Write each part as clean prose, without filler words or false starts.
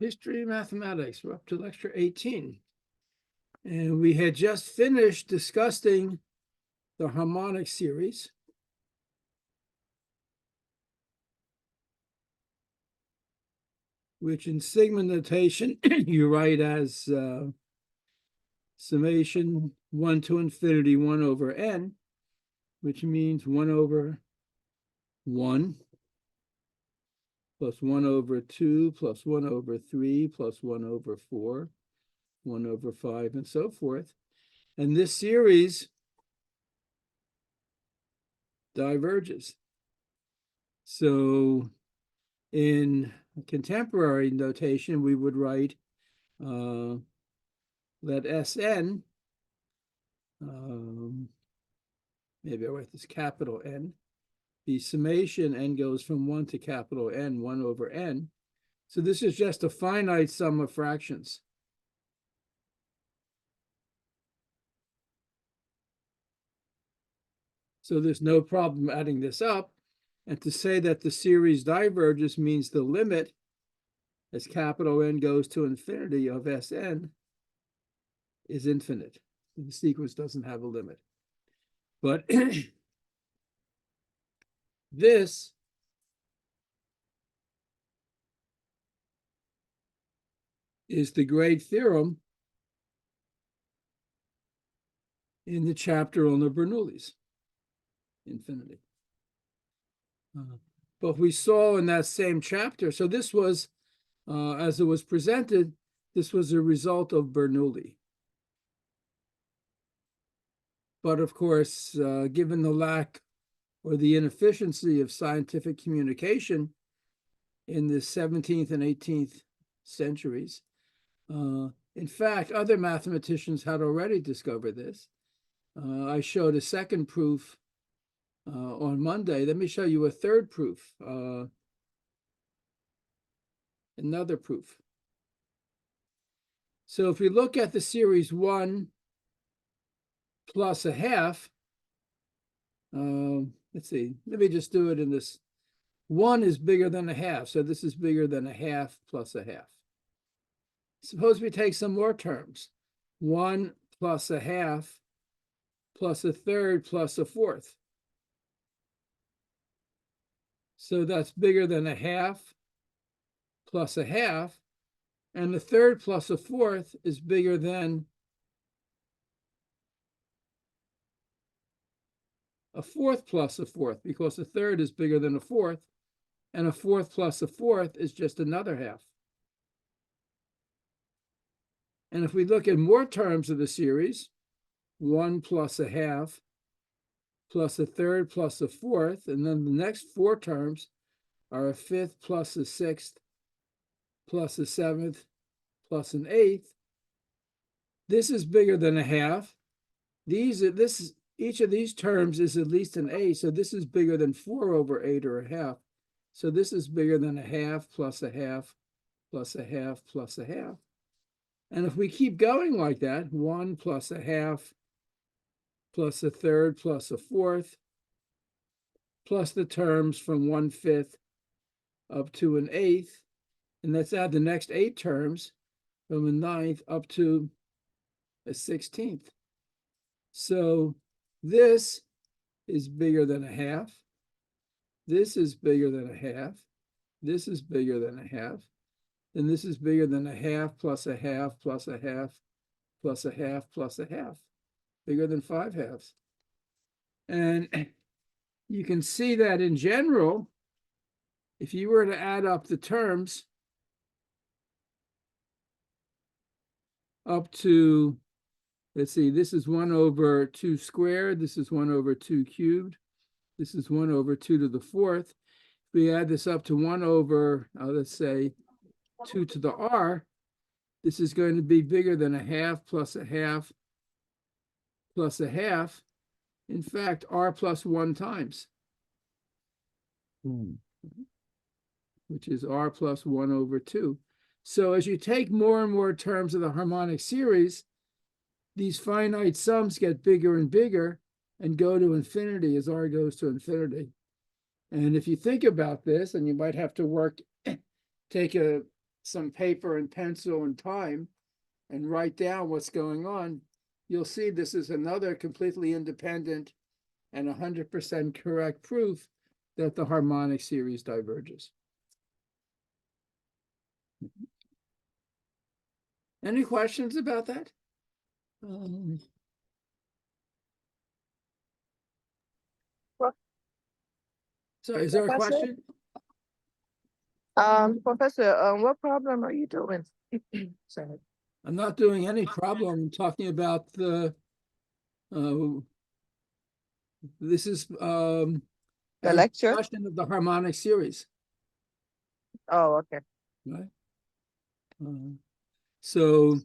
History of Mathematics. We're up to lecture 18. And we had just finished discussing the harmonic series. Which in sigma notation, you write as summation 1 to infinity 1 over n, which means 1 over 1 plus 1 over 2 plus 1 over 3 plus 1 over 4, 1 over 5, and so forth. And this series diverges. So in contemporary notation, we would write let Sn, maybe I'll write this capital N, the summation n goes from 1 to capital N, 1 over n. So this is just a finite sum of fractions. So there's no problem adding this up. And to say that the series diverges means the limit as capital N goes to infinity of Sn is infinite. The sequence doesn't have a limit. But this is the great theorem in the chapter on the Bernoullis, infinity. But we saw in that same chapter, so this was, as it was presented, this was a result of Bernoulli. But of course, given the lack or the inefficiency of scientific communication in the 17th and 18th centuries, in fact, other mathematicians had already discovered this. I showed a second proof on Monday. Let me show you a third proof, another proof. So if we look at the series 1 plus a half, let's see, let me just do it in this. 1 is bigger than a half, so this is bigger than a half plus a half. Suppose we take some more terms. 1 plus a half plus a third plus a fourth. So that's bigger than a half plus a half, and the third plus a fourth is bigger than a fourth plus a fourth, because a third is bigger than a fourth, and a fourth plus a fourth is just another half. And if we look at more terms of the series, 1 plus a half plus a third plus a fourth, and then the next 4 terms are a fifth plus a sixth plus a seventh plus an eighth. This is bigger than a half. Each of these terms is at least an 8, so this is bigger than 4 over 8 or a half. So this is bigger than a half plus a half plus a half plus a half. And if we keep going like that, 1 plus a half plus a third plus a fourth, plus the terms from 1/5 up to an 8th, and let's add the next 8 terms from a 9th up to a 16th. So this is bigger than a half. This is bigger than a half. This is bigger than a half. And this is bigger than a half plus a half plus a half plus a half plus a half. Bigger than 5 halves. And you can see that in general, if you were to add up the terms up to, let's see, this is 1 over 2 squared, this is 1 over 2 cubed, this is 1 over 2 to the 4th. If we add this up to 1 over, let's say, 2 to the r, this is going to be bigger than a half plus a half plus a half. In fact, r plus 1 times, which is r plus 1 over 2. So as you take more and more terms of the harmonic series, these finite sums get bigger and bigger and go to infinity as r goes to infinity. And if you think about this, and you might have to take a some paper and pencil and time and write down what's going on, you'll see this is another completely independent and 100% correct proof that the harmonic series diverges. Any questions about that? So is there a question? Professor, what problem are you doing? Sorry. I'm not doing any problem. I'm talking about the, this is The a lecture? discussion of the harmonic series, Oh, okay. right? So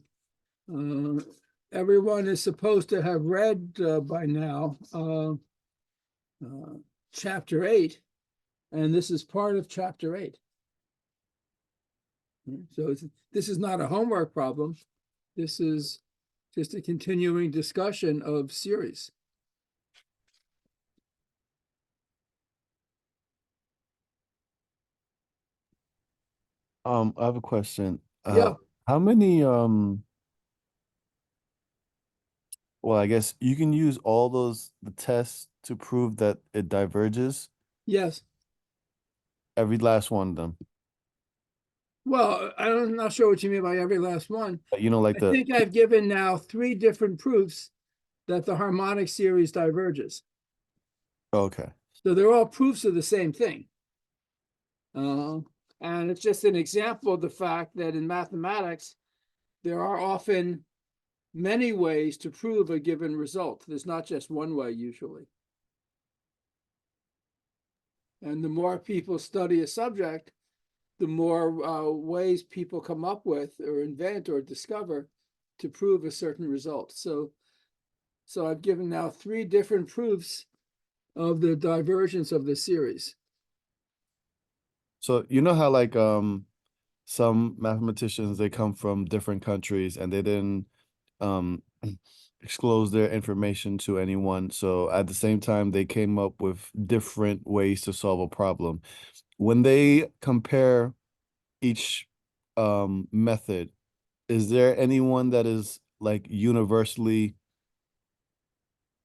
everyone is supposed to have read by now chapter 8, and this is part of chapter 8. So this is not a homework problem. This is just a continuing discussion of series. I have a question. Yeah. How many well, I guess you can use all the tests to prove that it diverges, Yes. every last one of them. Well, I'm not sure what you mean by every last one. You know, like I think I've given now 3 different proofs that the harmonic series diverges. Okay. So they're all proofs of the same thing. And it's just an example of the fact that in mathematics, there are often many ways to prove a given result. There's not just one way usually. And the more people study a subject, the more ways people come up with or invent or discover to prove a certain result. So I've given now 3 different proofs of the divergence of the series. So you know how like some mathematicians, they come from different countries and they didn't disclose their information to anyone. So at the same time, they came up with different ways to solve a problem. When they compare each method, is there anyone that is like universally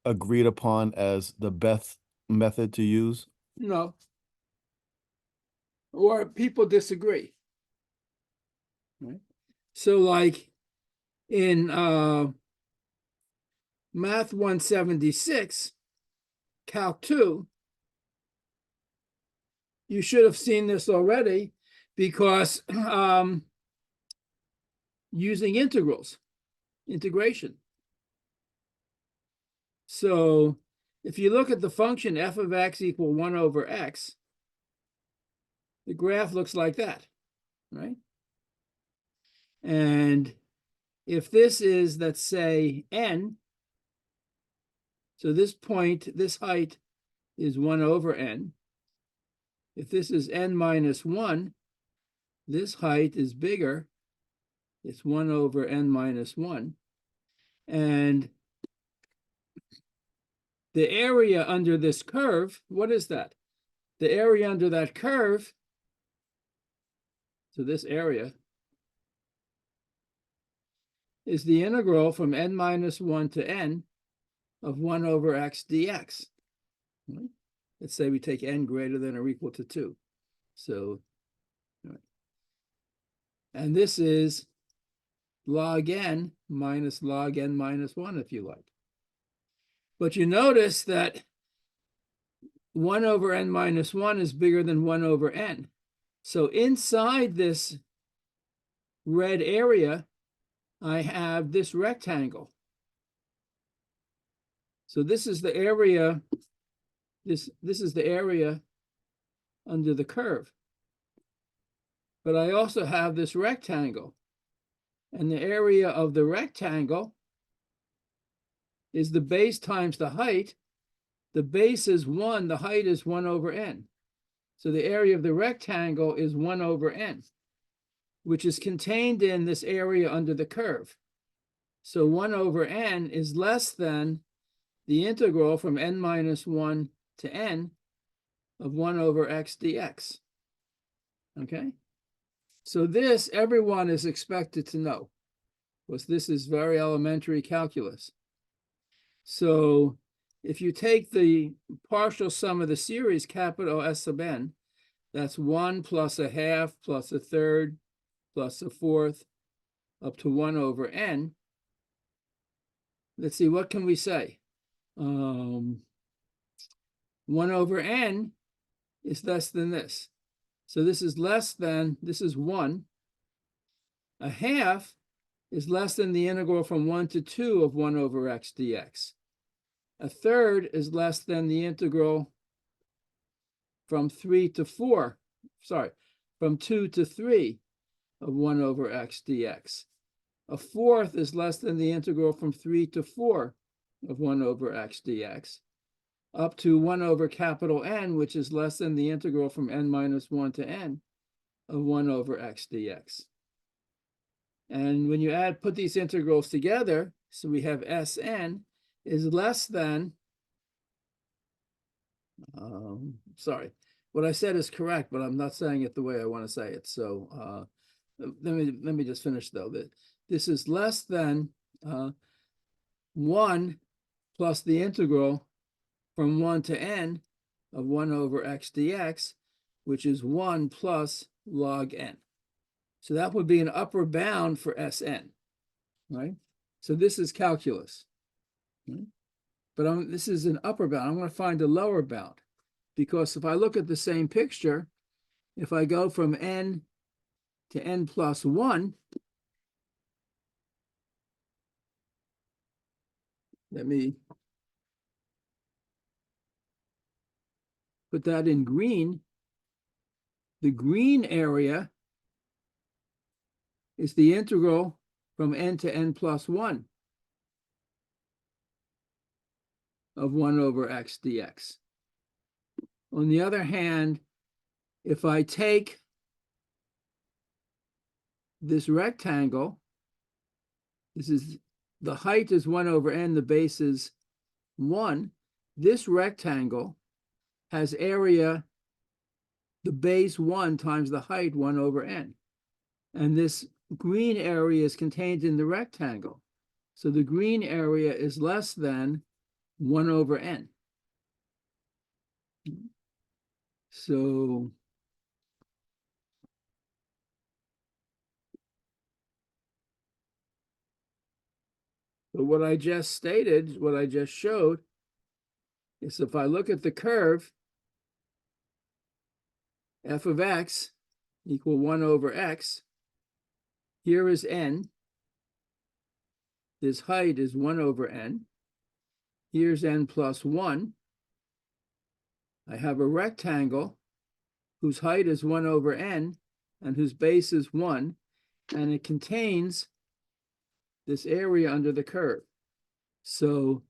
agreed upon as the best method to use? No. Or people disagree. Right? So like in Math 176, Calc 2, you should have seen this already because using integrals, integration. So if you look at the function f of x equal 1 over x, the graph looks like that, right? And if this is, let's say, n, so this point, this height is 1 over n. If this is n minus 1, this height is bigger. It's 1 over n minus 1. And the area under this curve, what is that? The area under that curve, so this area, is the integral from n minus 1 to n of 1 over x dx. Right? Let's say we take n greater than or equal to 2. So, right. And this is log n minus log n minus 1, if you like. But you notice that 1 over n minus 1 is bigger than 1 over n. So inside this red area, I have this rectangle. So this is the area, this is the area under the curve. But I also have this rectangle. And the area of the rectangle is the base times the height. The base is 1, the height is 1 over n. So the area of the rectangle is 1 over n, which is contained in this area under the curve. So 1 over n is less than the integral from n minus 1 to n of 1 over x dx. Okay? So this, everyone is expected to know, because this is very elementary calculus. So if you take the partial sum of the series, capital S sub n, that's 1 plus a half plus a third plus a fourth up to 1 over n. Let's see, what can we say? 1 over n is less than this. So this is less than, this is 1. A half is less than the integral from 1 to 2 of 1 over x dx. A third is less than the integral from 3 to 4, sorry, from 2 to 3 of 1 over x dx. A fourth is less than the integral from 3 to 4 of 1 over x dx, up to 1 over capital N, which is less than the integral from n minus 1 to n of 1 over x dx. And when you put these integrals together, so we have Sn is less than, sorry, what I said is correct, but I'm not saying it the way I want to say it. So let me just finish though. That this is less than 1 plus the integral from 1 to n of 1 over x dx, which is 1 plus log n. So that would be an upper bound for Sn, right? So this is calculus, right? But this is an upper bound. I'm going to find a lower bound, because if I look at the same picture, if I go from n to n plus 1, let me put that in green. The green area is the integral from n to n plus 1 of 1 over x dx. On the other hand, if I take this rectangle, this is, the height is 1 over n, the base is 1. This rectangle has area, the base 1 times the height 1 over n. And this green area is contained in the rectangle. So the green area is less than 1 over n. So but what I just stated, what I just showed, is if I look at the curve, f of x equal 1 over x, here is n, this height is 1 over n, here's n plus 1. I have a rectangle whose height is 1 over n and whose base is 1, and it contains this area under the curve. So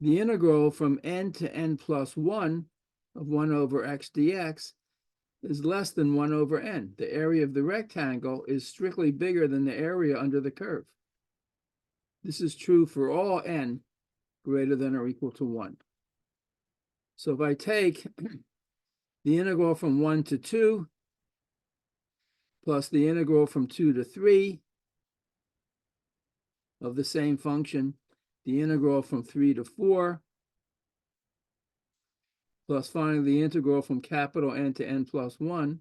the integral from n to n plus 1 of 1 over x dx is less than 1 over n. The area of the rectangle is strictly bigger than the area under the curve. This is true for all n greater than or equal to 1. So if I take the integral from 1 to 2 plus the integral from 2 to 3 of the same function, the integral from 3 to 4, plus finally the integral from capital N to n plus 1,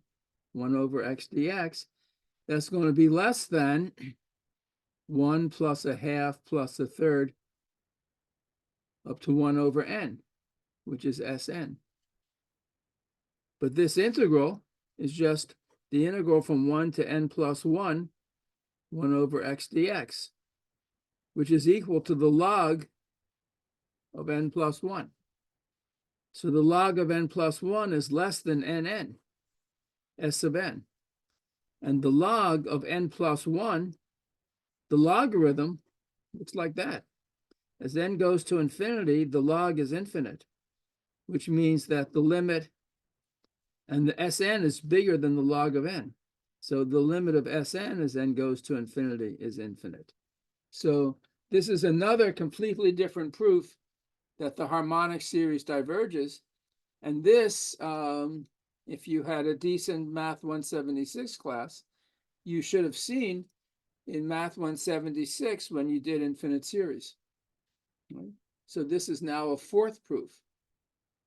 1 over x dx, that's going to be less than 1 plus a half plus a third up to 1 over n, which is Sn. But this integral is just the integral from 1 to n plus 1, 1 over x dx, which is equal to the log of n plus 1. So the log of n plus 1 is less than nn, S sub n. And the log of n plus 1, the logarithm looks like that. As n goes to infinity, the log is infinite, which means that the limit, and the Sn is bigger than the log of n. So the limit of Sn as n goes to infinity is infinite. So this is another completely different proof that the harmonic series diverges. And this, if you had a decent Math 176 class, you should have seen in Math 176 when you did infinite series. Right? So this is now a fourth proof.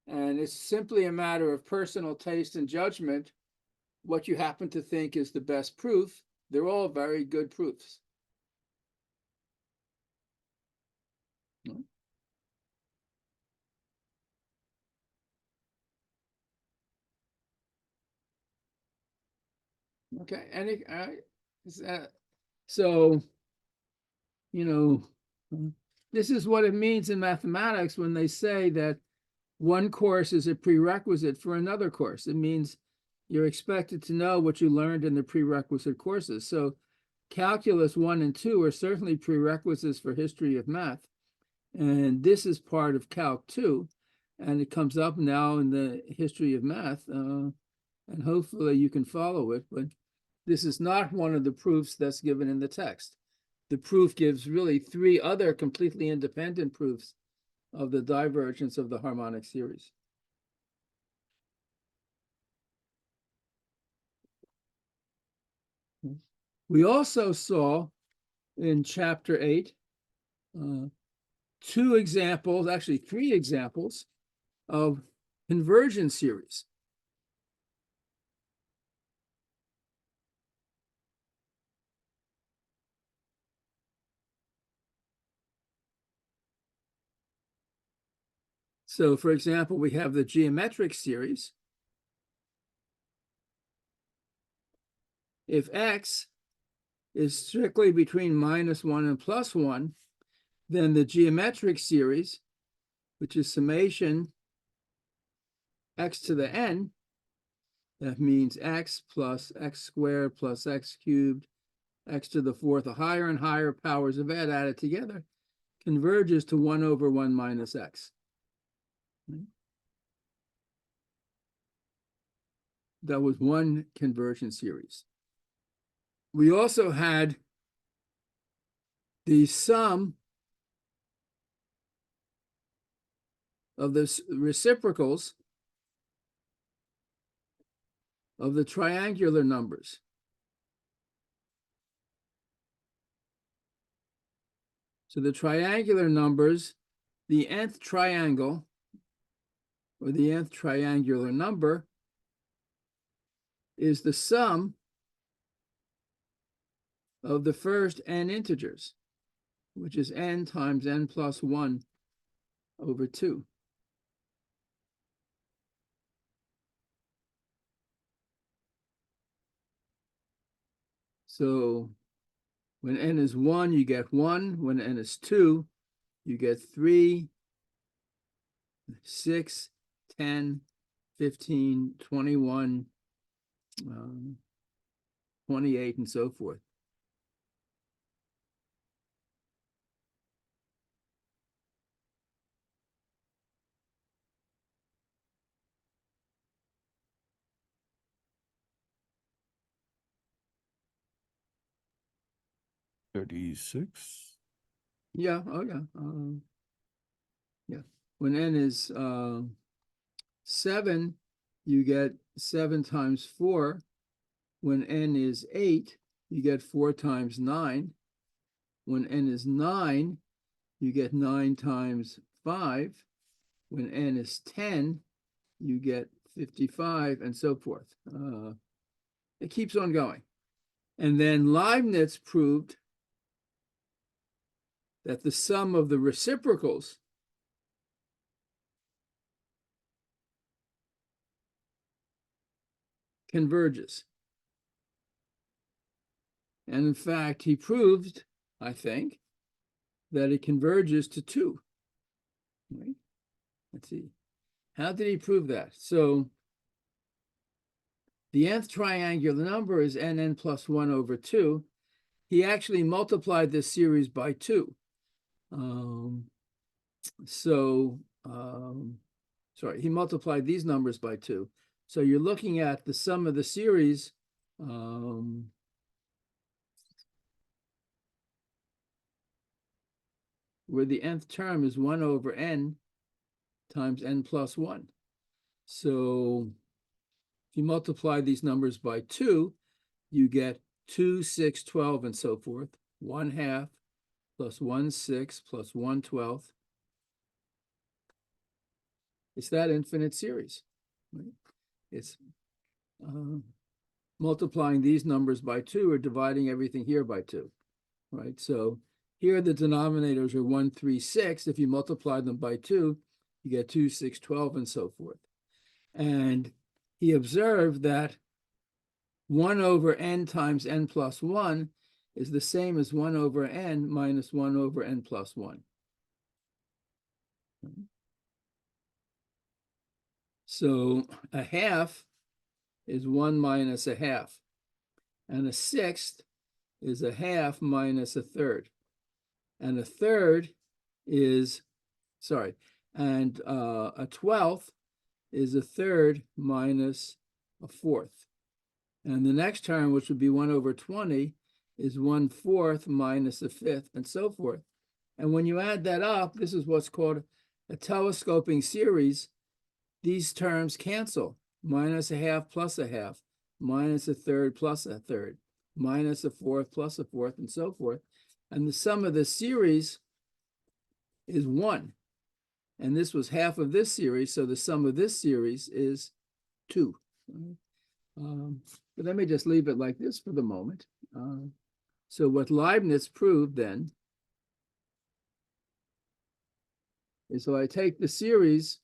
And it's simply a matter of personal taste and judgment, what you happen to think is the best proof. They're all very good proofs. Okay, so, this is what it means in mathematics when they say that one course is a prerequisite for another course. It means you're expected to know what you learned in the prerequisite courses. So calculus 1 and 2 are certainly prerequisites for history of math. And this is part of Calc 2. And it comes up now in the history of math. And hopefully you can follow it. But this is not one of the proofs that's given in the text. The proof gives really 3 other completely independent proofs of the divergence of the harmonic series. We also saw in chapter 8 2 examples, actually 3 examples of convergence series. So, for example, we have the geometric series. If x is strictly between -1 and +1, then the geometric series, which is summation x to the n, that means x plus x squared plus x cubed, x to the 4th, the higher and higher powers of n added together, converges to 1 over 1 minus x. That was one convergence series. We also had the sum of the reciprocals of the triangular numbers. So the triangular numbers, the nth triangle, or the nth triangular number, is the sum of the first n integers, which is n times n plus 1 over 2. So when n is 1, you get 1. When n is 2, you get 3, 6, 10, 15, 21, 28, and so forth. $36. Yeah, oh yeah. Yeah. When n is 7, you get 7 times 4. When n is 8, you get 4 times 9. When n is 9, you get 9 times 5. When n is 10, you get 55, and so forth. It keeps on going. And then Leibniz proved that the sum of the reciprocals converges. And in fact, he proved, I think, that it converges to 2. Right? Let's see. How did he prove that? So the nth triangular number is nn plus 1 over 2. He actually multiplied this series by 2. Sorry, he multiplied these numbers by 2. So you're looking at the sum of the series where the nth term is 1 over n times n plus 1. So if you multiply these numbers by 2, you get 2, 6, 12, and so forth. 1/2 plus 1/6 plus 1/12. It's that infinite series. Right? It's multiplying these numbers by 2 or dividing everything here by 2. Right? So here the denominators are 1, 3, 6. If you multiply them by 2, you get 2, 6, 12, and so forth. And he observed that 1 over n times n plus 1 is the same as 1 over n minus 1 over n plus 1. So a half is 1 minus a half, and a sixth is a half minus a third, and a third is, sorry, and a 12th is a third minus a fourth. And the next term, which would be 1 over 20, is 1/4 minus a fifth, and so forth. And when you add that up, this is what's called a telescoping series. These terms cancel. Minus a half plus a half, minus a third plus a third, minus a fourth plus a fourth, and so forth. And the sum of the series is 1. And this was half of this series, so the sum of this series is 2. But let me just leave it like this for the moment. So what Leibniz proved then is, so I take the series,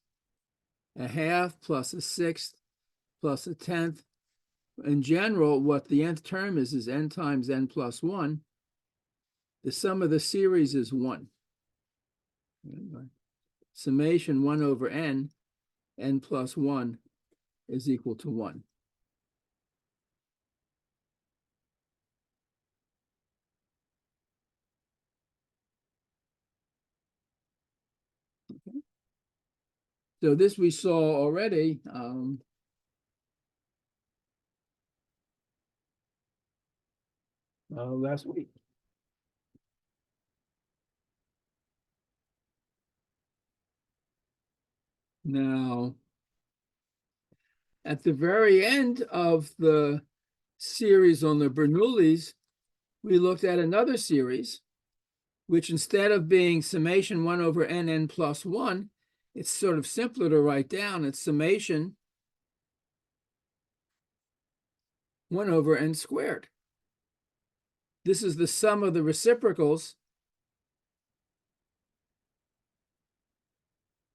a half plus a sixth plus a tenth. In general, what the nth term is n times n plus 1. The sum of the series is 1. Summation 1 over n plus 1 is equal to 1. Okay. So this we saw already. Last week. Now, at the very end of the series on the Bernoullis, we looked at another series, which instead of being summation 1 over n plus 1, it's sort of simpler to write down. It's summation 1 over n squared. This is the sum of the reciprocals.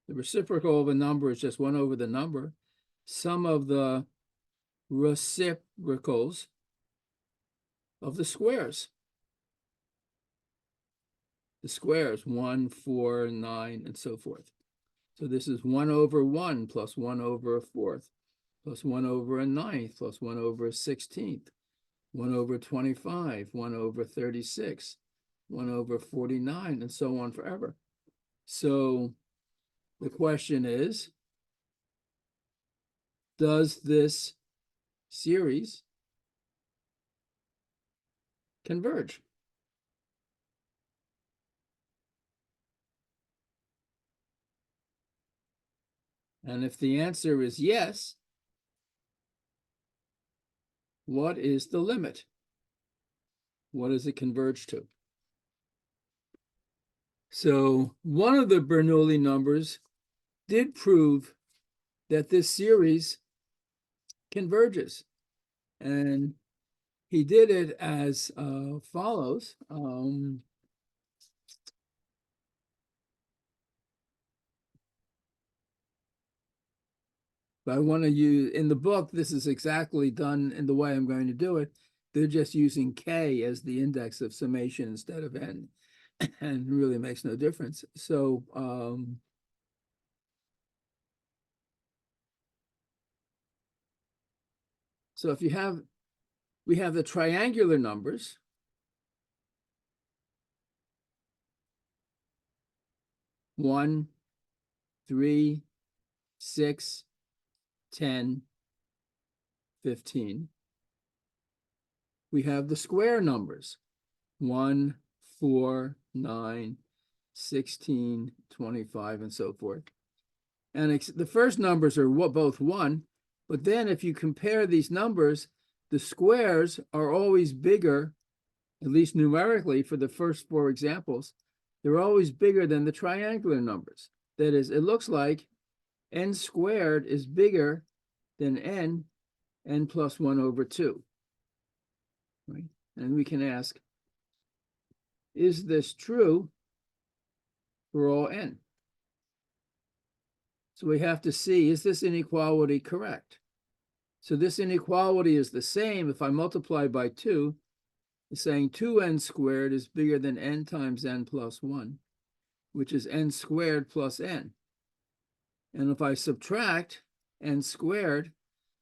The reciprocal of a number is just 1 over the number. Sum of the reciprocals of the squares. The squares, 1, 4, 9, and so forth. So this is 1 over 1 plus 1 over a fourth, plus 1 over a ninth, plus 1 over a 16th, 1 over 25, 1 over 36, 1 over 49, and so on forever. So the question is, does this series converge? And if the answer is yes, what is the limit? What does it converge to? So one of the Bernoulli numbers did prove that this series converges. And he did it as follows. But I want to use, in the book, this is exactly done in the way I'm going to do it. They're just using K as the index of summation instead of N, and it really makes no difference. So, if you have, we have the triangular numbers. One, 3, 6, 10, 15. We have the square numbers, 1, 4, 9, 16, 25, and so forth. And the first numbers are both 1, but then if you compare these numbers, the squares are always bigger, at least numerically for the first four examples, they're always bigger than the triangular numbers. That is, it looks like n squared is bigger than n plus 1 over 2. Right? And we can ask, is this true for all n? So we have to see, is this inequality correct? So this inequality is the same if I multiply by 2. It's saying 2n squared is bigger than n times n plus 1, which is n squared plus n. And if I subtract n squared,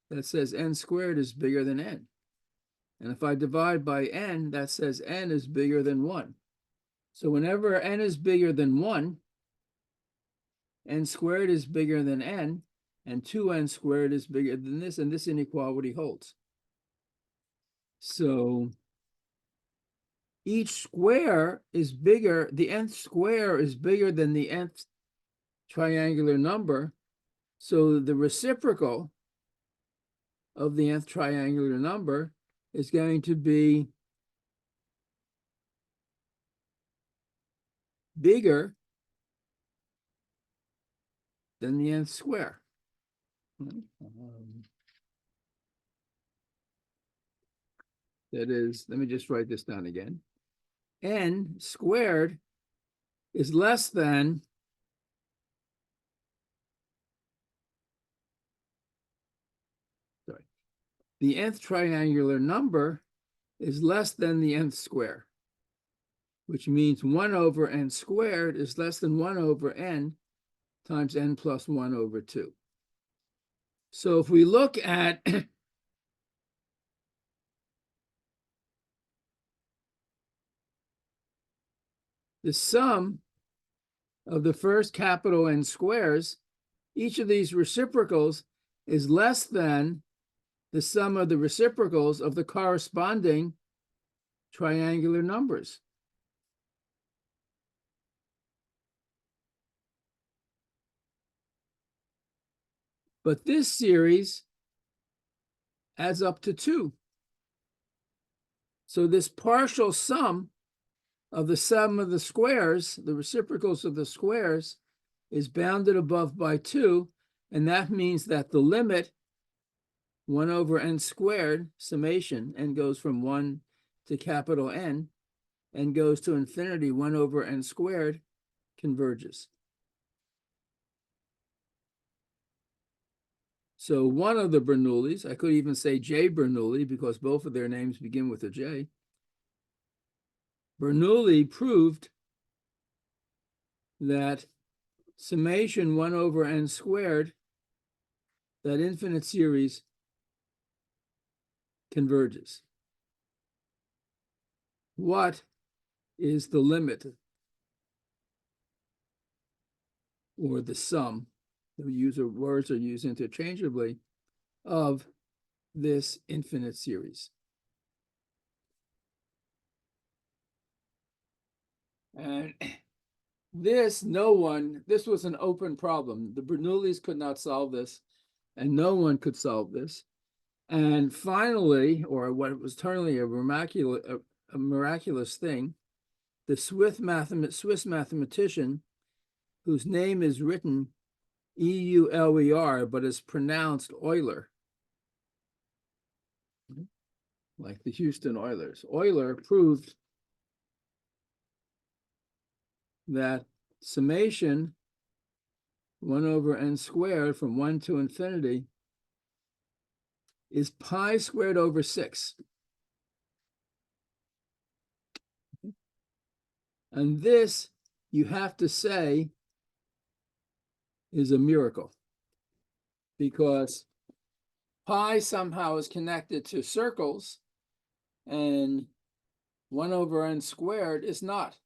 that says n squared is bigger than n. And if I divide by n, that says n is bigger than 1. So whenever n is bigger than 1, n squared is bigger than n, and 2n squared is bigger than this, and this inequality holds. So each square is bigger, the nth square is bigger than the nth triangular number. So the reciprocal of the nth triangular number is going to be bigger than the nth square. That is, let me just write this down again. N squared is less than the nth triangular number is less than the nth square, which means 1 over n squared is less than 1 over n times n plus 1 over 2. So if we look at the sum of the first capital N squares, each of these reciprocals is less than the sum of the reciprocals of the corresponding triangular numbers. But this series adds up to 2. So this partial sum of the sum of the squares, the reciprocals of the squares, is bounded above by 2, and that means that the limit 1 over n squared summation, n goes from 1 to capital N, and goes to infinity, 1 over n squared, converges. So one of the Bernoullis, I could even say J. Bernoulli because both of their names begin with a J. Bernoulli proved that summation 1 over n squared, that infinite series, converges. What is the limit or the sum? The words are used interchangeably of this infinite series. And this was an open problem. The Bernoullis could not solve this, and no one could solve this. And finally, or what was totally a miraculous thing, the Swiss mathematician, whose name is written Euler, but is pronounced Euler, like the Houston Oilers. Euler proved that summation 1 over n squared from 1 to infinity is pi squared over 6. And this, you have to say, is a miracle, because pi somehow is connected to circles and 1 over n squared is not.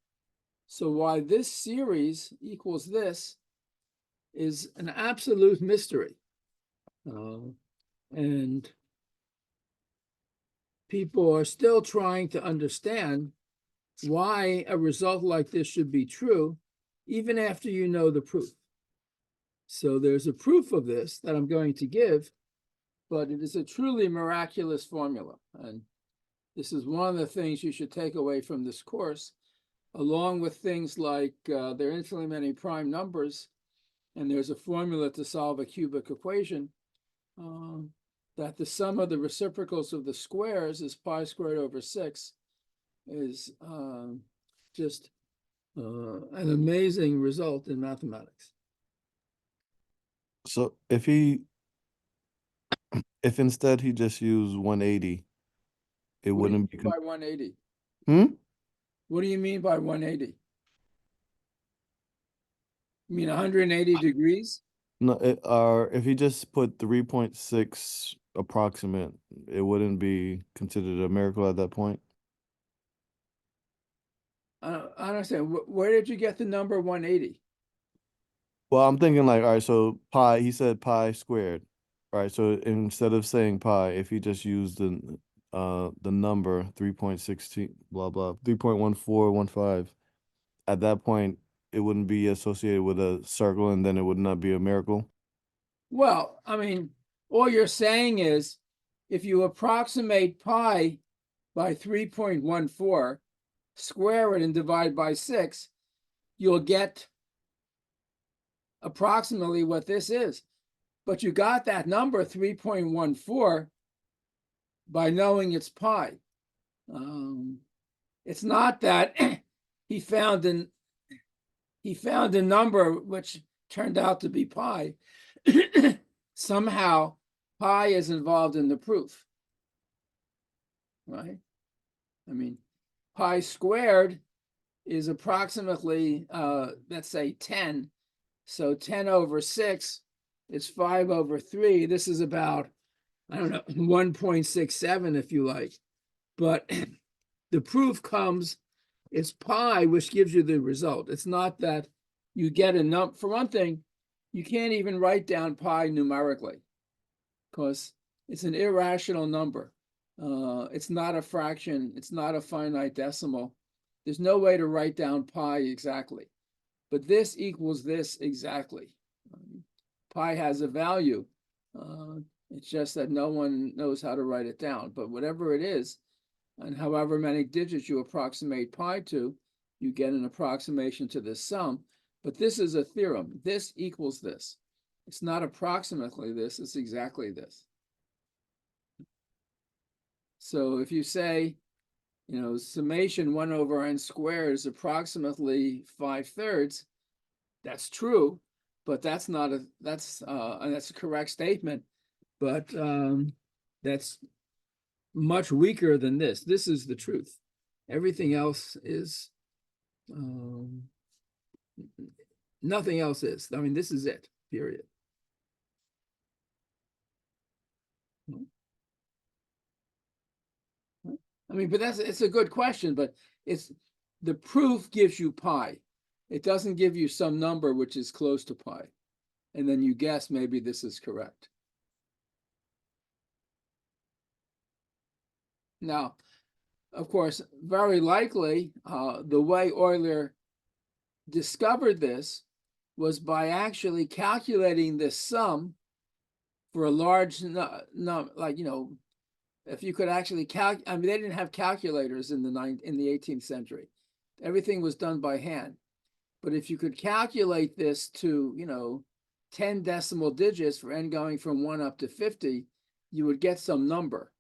So why this series equals this is an absolute mystery. And people are still trying to understand why a result like this should be true, even after you know the proof. So there's a proof of this that I'm going to give, but it is a truly miraculous formula. And this is one of the things you should take away from this course, along with things like there are infinitely many prime numbers, and there's a formula to solve a cubic equation, that the sum of the reciprocals of the squares is pi squared over 6 is just an amazing result in mathematics. So if instead he just used 180, it What do you wouldn't be mean by 180? Hmm? What do you mean by 180? You mean 180 degrees? No, if he just put 3.6 approximate, it wouldn't be considered a miracle at that point. I don't understand. Where did you get the number 180? Well, I'm thinking like, all right, so pi, he said pi squared. All right, so instead of saying pi, if he just used the number 3.16 blah blah 3.1415, at that point it wouldn't be associated with a circle, and then it would not be a miracle. Well, I mean, all you're saying is if you approximate pi by 3.14, square it and divide by 6, you'll get approximately what this is. But you got that number 3.14 by knowing it's pi. It's not that he found a number which turned out to be pi. Somehow pi is involved in the proof, right? I mean, pi squared is approximately, let's say 10. So 10 over 6 is 5 over 3. This is about, I don't know, 1.67 if you like. But the proof comes, it's pi, which gives you the result. It's not that you get a number. For one thing, you can't even write down pi numerically because it's an irrational number. It's not a fraction. It's not a finite decimal. There's no way to write down pi exactly. But this equals this exactly. Pi has a value. It's just that no one knows how to write it down. But whatever it is, and however many digits you approximate pi to, you get an approximation to this sum. But this is a theorem. This equals this. It's not approximately this, it's exactly this. So if you say, summation 1 over n squared is approximately 5/3, that's true, but that's a correct statement, but that's much weaker than this. This is the truth. Everything else is, nothing else is. I mean, this is it, period. I mean, but it's a good question, but the proof gives you pi. It doesn't give you some number which is close to pi. And then you guess maybe this is correct. Now, of course, very likely, the way Euler discovered this was by actually calculating this sum for a large number, like, if you could actually I mean, they didn't have calculators in the 18th century. Everything was done by hand. But if you could calculate this to, 10 decimal digits for n going from 1 up to 50, you would get some number.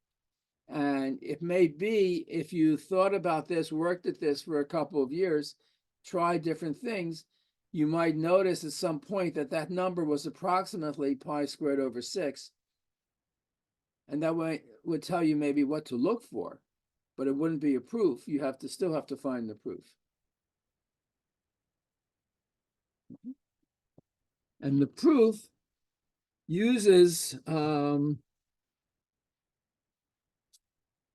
And it may be, if you thought about this, worked at this for a couple of years, tried different things, you might notice at some point that number was approximately pi squared over 6. And that way would tell you maybe what to look for, but it wouldn't be a proof. You still have to find the proof. And the proof uses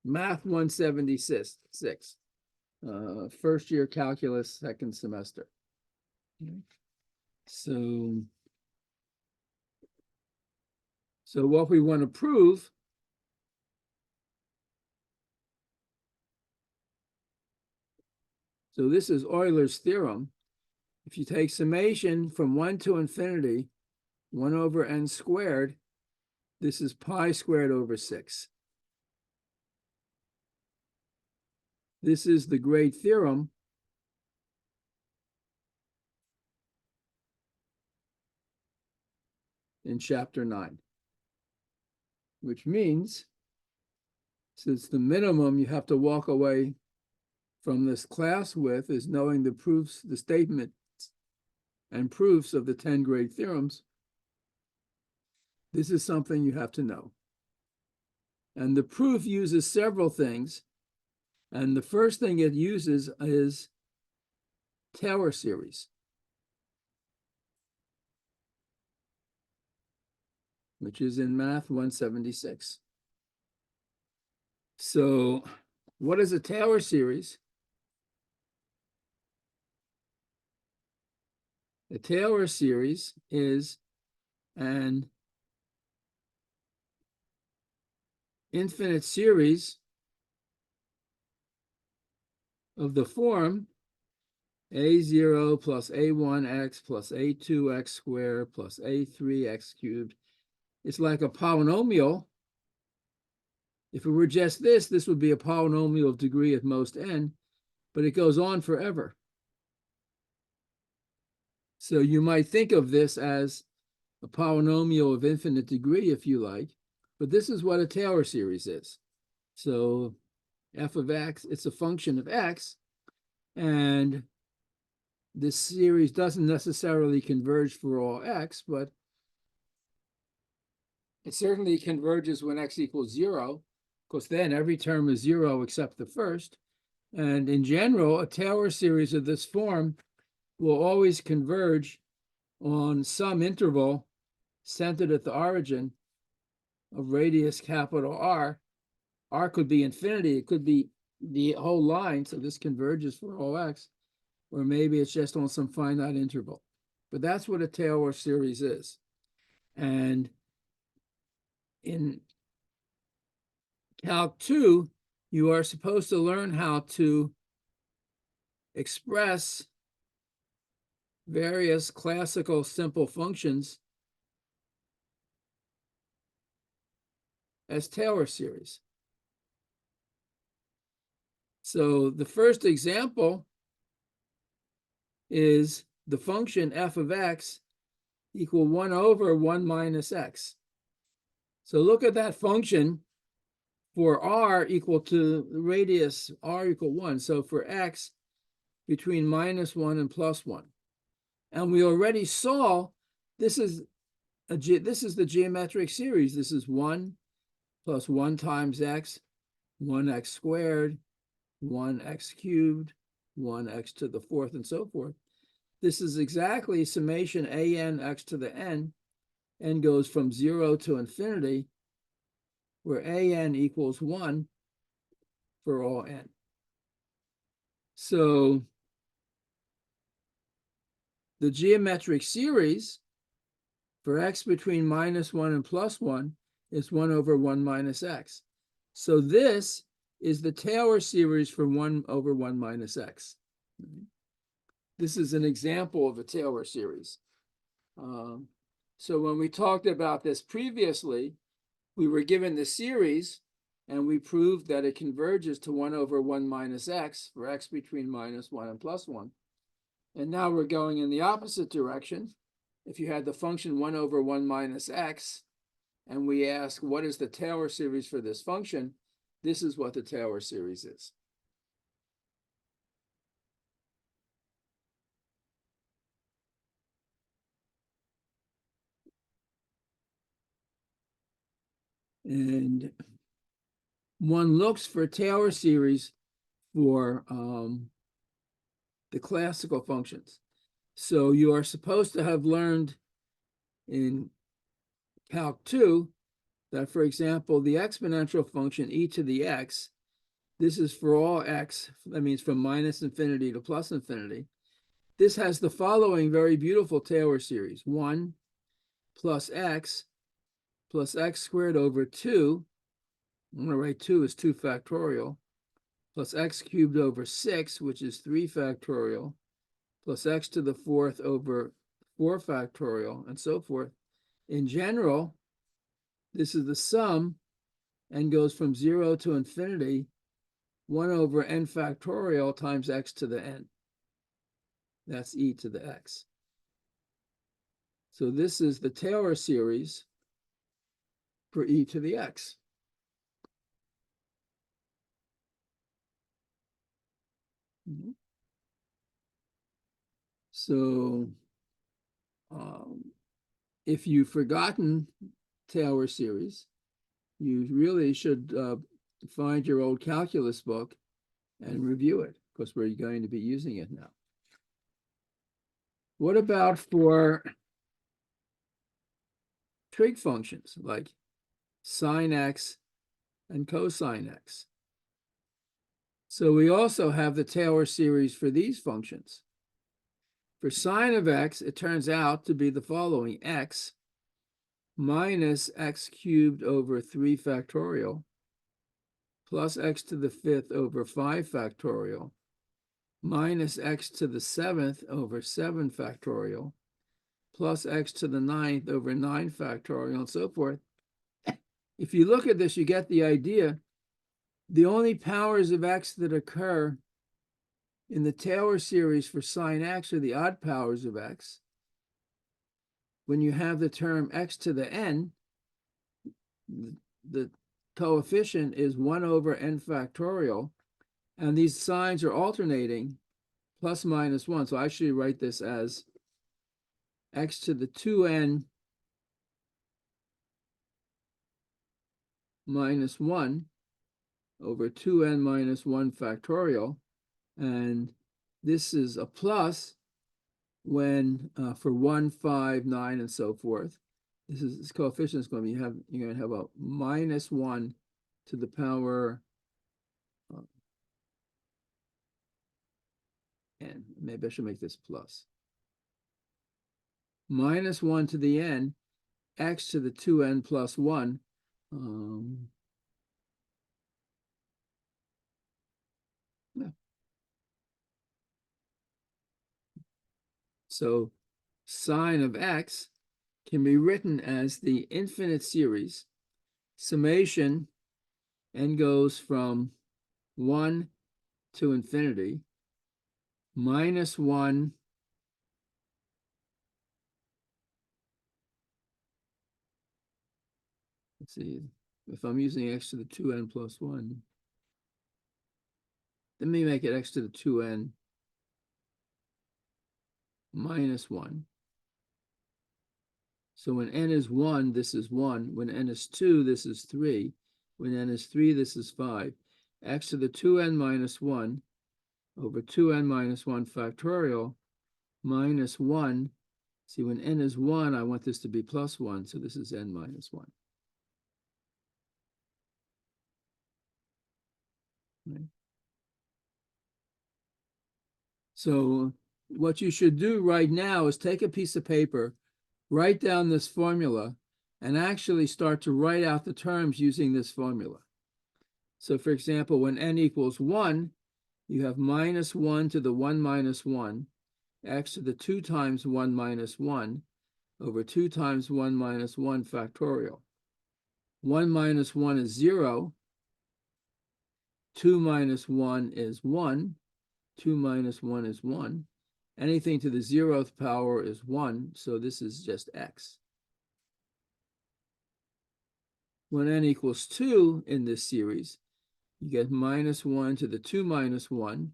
Math 176, first year calculus, second semester. So what we want to prove so this is Euler's theorem. If you take summation from 1 to infinity, 1 over n squared, This is pi squared over 6. This is the great theorem in chapter 9, which means since the minimum you have to walk away from this class with is knowing the proofs, the statements and proofs of the 10 great theorems, this is something you have to know. And the proof uses several things. And the first thing it uses is Taylor series, which is in Math 176. So what is a Taylor series? A Taylor series is an infinite series of the form a0 plus a1x plus a2x squared plus a3x cubed. It's like a polynomial. If it were just this would be a polynomial of degree at most n, but it goes on forever. So you might think of this as a polynomial of infinite degree, if you like, but this is what a Taylor series is. So f of x, it's a function of x, and this series doesn't necessarily converge for all x, but it certainly converges when x equals 0, because then every term is 0 except the first. And in general, a Taylor series of this form will always converge on some interval centered at the origin of radius capital R. R could be infinity, it could be the whole line, so this converges for all x, or maybe it's just on some finite interval. But that's what a Taylor series is. And in Calc 2, you are supposed to learn how to express various classical simple functions as Taylor series. So the first example is the function f of x equal 1 over 1 minus x. So look at that function for r equal to the radius r equal 1. So for x between -1 and +1. And we already saw this is the geometric series. This is 1 plus 1 times x, 1x squared, 1x cubed, 1x to the 4th, and so forth. This is exactly summation an x to the n. N goes from 0 to infinity, where an equals 1 for all n. So the geometric series for x between -1 and +1 is 1 over 1 minus x. So this is the Taylor series for 1 over 1 minus x. This is an example of a Taylor series. So when we talked about this previously, we were given the series and we proved that it converges to 1 over 1 minus x for x between -1 and +1. And now we're going in the opposite direction. If you had the function 1 over 1 minus x, and we ask what is the Taylor series for this function, this is what the Taylor series is. And one looks for Taylor series for the classical functions. So you are supposed to have learned in Calc 2 that, for example, the exponential function e to the x, this is for all x, that means from -infinity to +infinity. This has the following very beautiful Taylor series: 1 plus x squared over 2. I'm going to write 2 as 2 factorial, plus x cubed over 6, which is 3 factorial, plus x to the 4th over 4 factorial, and so forth. In general, This is the sum, and goes from 0 to infinity, 1 over n factorial times x to the n. That's e to the x. So this is the Taylor series for e to the x. So if you've forgotten Taylor series, you really should find your old calculus book and review it, because we're going to be using it now. What about for trig functions like sine x and cosine x? So we also have the Taylor series for these functions. For sine of x, it turns out to be the following: x minus x cubed over 3 factorial plus x to the 5th over 5 factorial minus x to the 7th over 7 factorial plus x to the 9th over 9 factorial, and so forth. If you look at this, you get the idea. The only powers of x that occur in the Taylor series for sine x are the odd powers of x. When you have the term x to the n, the coefficient is 1 over n factorial, and these signs are alternating, plus minus 1. So I should write this as x to the 2n minus 1 over 2n minus 1 factorial. And this is a plus when for 1, 5, 9, and so forth. This coefficient is going to be, you're going to have a minus 1 to the power n. Maybe I should make this plus. Minus 1 to the n, x to the 2n plus 1. Yeah. So sine of x can be written as the infinite series, summation, n goes from 1 to infinity, minus 1 let's see, if I'm using x to the 2n plus 1, let me make it x to the 2n minus 1. So when n is 1, this is 1. When n is 2, this is 3. When n is 3, this is 5. X to the 2n minus 1 over 2n minus 1 factorial minus 1. See, when n is 1, I want this to be plus 1, so this is n minus 1. Right. So what you should do right now is take a piece of paper, write down this formula, and actually start to write out the terms using this formula. So for example, when n equals 1, you have minus 1 to the 1 minus 1, x to the 2 times 1 minus 1 over 2 times 1 minus 1 factorial. 1 minus 1 is 0. 2 minus 1 is 1. 2 minus 1 is 1. Anything to the 0th power is 1, so this is just x. When n equals 2 in this series, you get minus 1 to the 2 minus 1,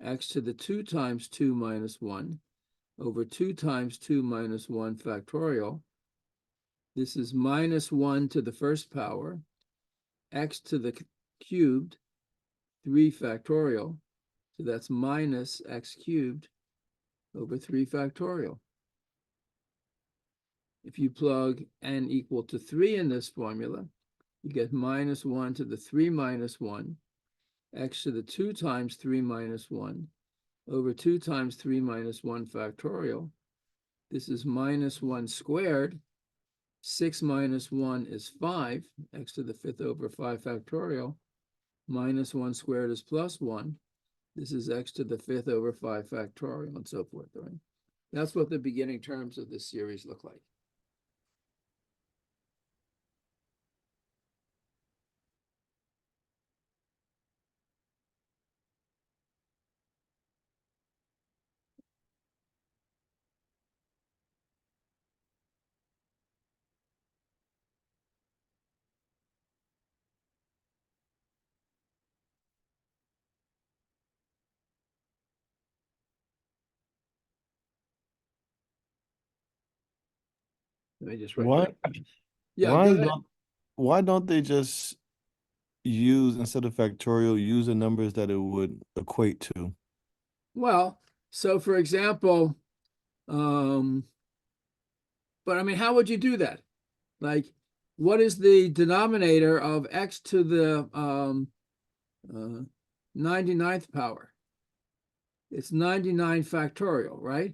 x to the 2 times 2 minus 1, over 2 times 2 minus 1 factorial. This is minus 1 to the first power, x to the cubed, 3 factorial. So that's minus x cubed over 3 factorial. If you plug n equal to 3 in this formula, you get minus 1 to the 3 minus 1, x to the 2 times 3 minus 1, over 2 times 3 minus 1 factorial. This is minus 1 squared. 6 minus 1 is 5, x to the 5th over 5 factorial. Minus 1 squared is plus 1. This is x to the 5th over 5 factorial, and so forth, right? That's what the beginning terms of this series look like. Let me just write. Why? that. Yeah, Why go ahead. why don't they just use, instead of factorial, use the numbers that it would equate to? Well, so for example, but I mean, how would you do that? Like, what is the denominator of x to the 99th power? It's 99 factorial, right?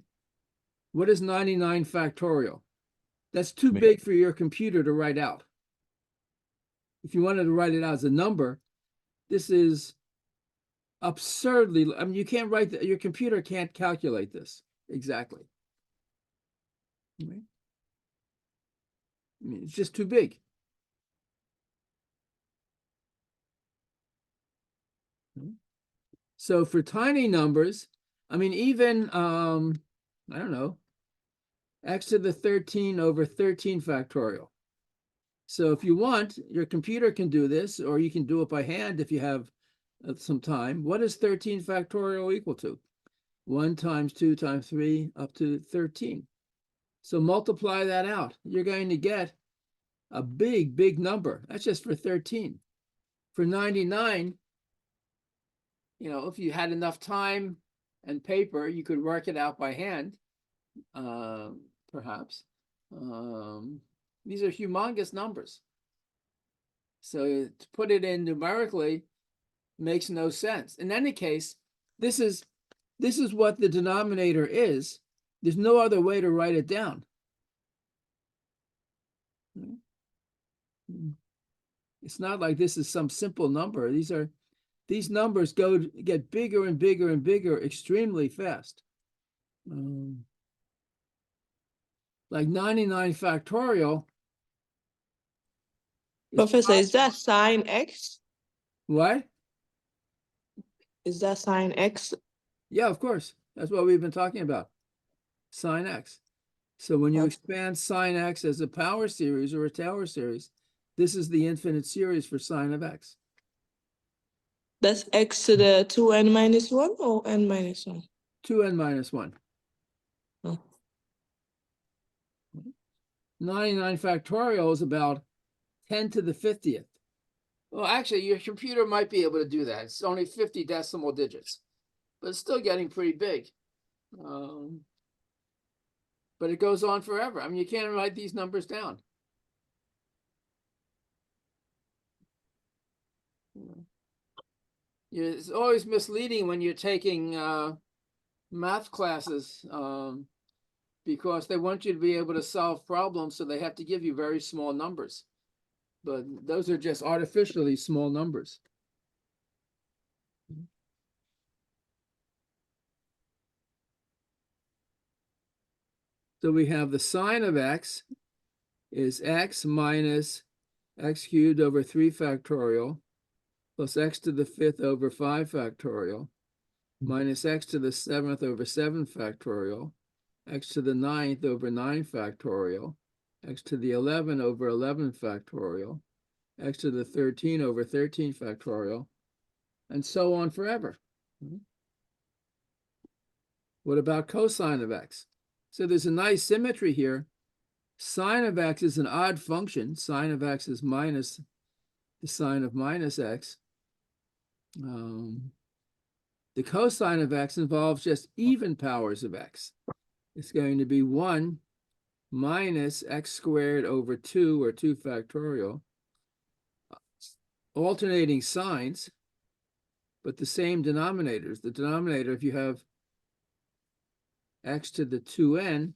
What is 99 factorial? That's too Me- big for your computer to write out. If you wanted to write it out as a number, this is absurdly, I mean, you can't write that, your computer can't calculate this exactly. Right? I mean, it's just too big. So for tiny numbers, I mean, even, I don't know, x to the 13 over 13 factorial. So if you want, your computer can do this, or you can do it by hand if you have some time. What is 13 factorial equal to? 1 times 2 times 3 up to 13. So multiply that out. You're going to get a big, big number. That's just for 13. For 99, you know, if you had enough time and paper, you could work it out by hand, perhaps. These are humongous numbers. So to put it in numerically makes no sense. In any case, this is what the denominator is. There's no other way to write it down. It's not like this is some simple number. These numbers get bigger and bigger and bigger extremely fast. Like 99 factorial. Professor, is that sine x? What? Is that sine x? Yeah, of course. That's what we've been talking about. Sine x. So when you expand sine x as a power series or a Taylor series, this is the infinite series for sine of x. That's x to the 2n minus 1 or n minus 1? 2n minus 1. Oh. 99 factorial is about 10 to the 50th. Well, actually, your computer might be able to do that. It's only 50 decimal digits, but it's still getting pretty big. But it goes on forever. I mean, you can't write these numbers down. It's always misleading when you're taking math classes because they want you to be able to solve problems, so they have to give you very small numbers. But those are just artificially small numbers. So we have the sine of x is x minus x cubed over 3 factorial plus x to the 5th over 5 factorial minus x to the 7th over 7 factorial, x to the 9th over 9 factorial, x to the 11 over 11 factorial, x to the 13 over 13 factorial, and so on forever. What about cosine of x? So there's a nice symmetry here. Sine of x is an odd function. Sine of x is minus the sine of minus x. The cosine of x involves just even powers of x. It's going to be 1 minus x squared over 2, or 2 factorial. Alternating signs, but the same denominators. The denominator, if you have x to the 2n,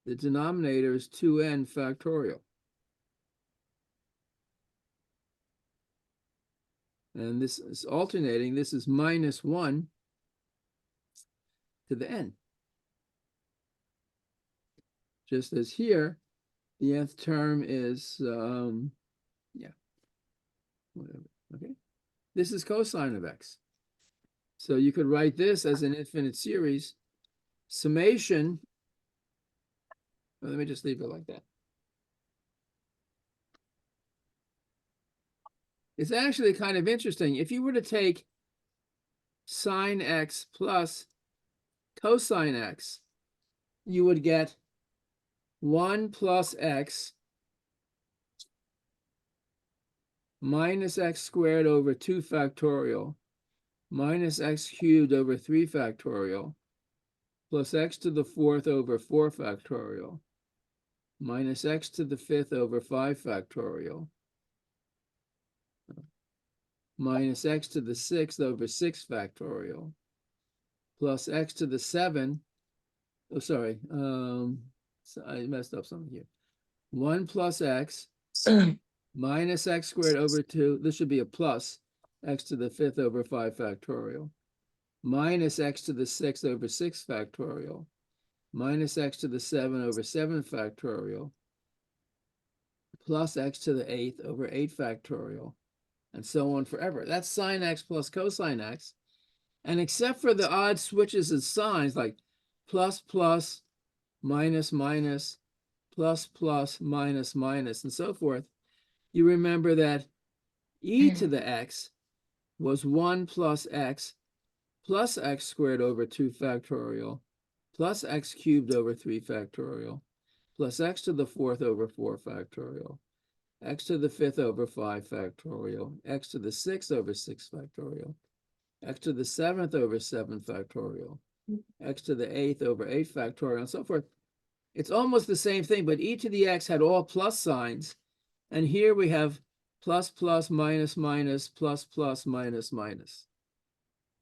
the denominator is 2n factorial. And this is alternating. This is minus 1 to the n. Just as here, the nth term is, whatever, okay? This is cosine of x. So you could write this as an infinite series. Summation, well, let me just leave it like that. It's actually kind of interesting. If you were to take sine x plus cosine x, you would get 1 plus x minus x squared over 2 factorial minus x cubed over 3 factorial plus x to the 4th over 4 factorial minus x to the 5th over 5 factorial minus x to the 6th over 6 factorial plus x to the 7. Oh, sorry. So I messed up something here. 1 plus x minus x squared over 2. This should be a plus x to the 5th over 5 factorial minus x to the 6th over 6 factorial minus x to the 7 over 7 factorial plus x to the 8th over 8 factorial, and so on forever. That's sine x plus cosine x. And except for the odd switches in signs like plus, plus, minus, minus, plus, plus, minus, minus, and so forth, you remember that e to the x was 1 plus x squared over 2 factorial plus x cubed over 3 factorial plus x to the 4th over 4 factorial, x to the 5th over 5 factorial, x to the 6th over 6 factorial, x to the 7th over 7 factorial, x to the 8th over 8 factorial, and so forth. It's almost the same thing, but e to the x had all plus signs, and here we have plus, plus, minus, minus, plus, plus, minus, minus.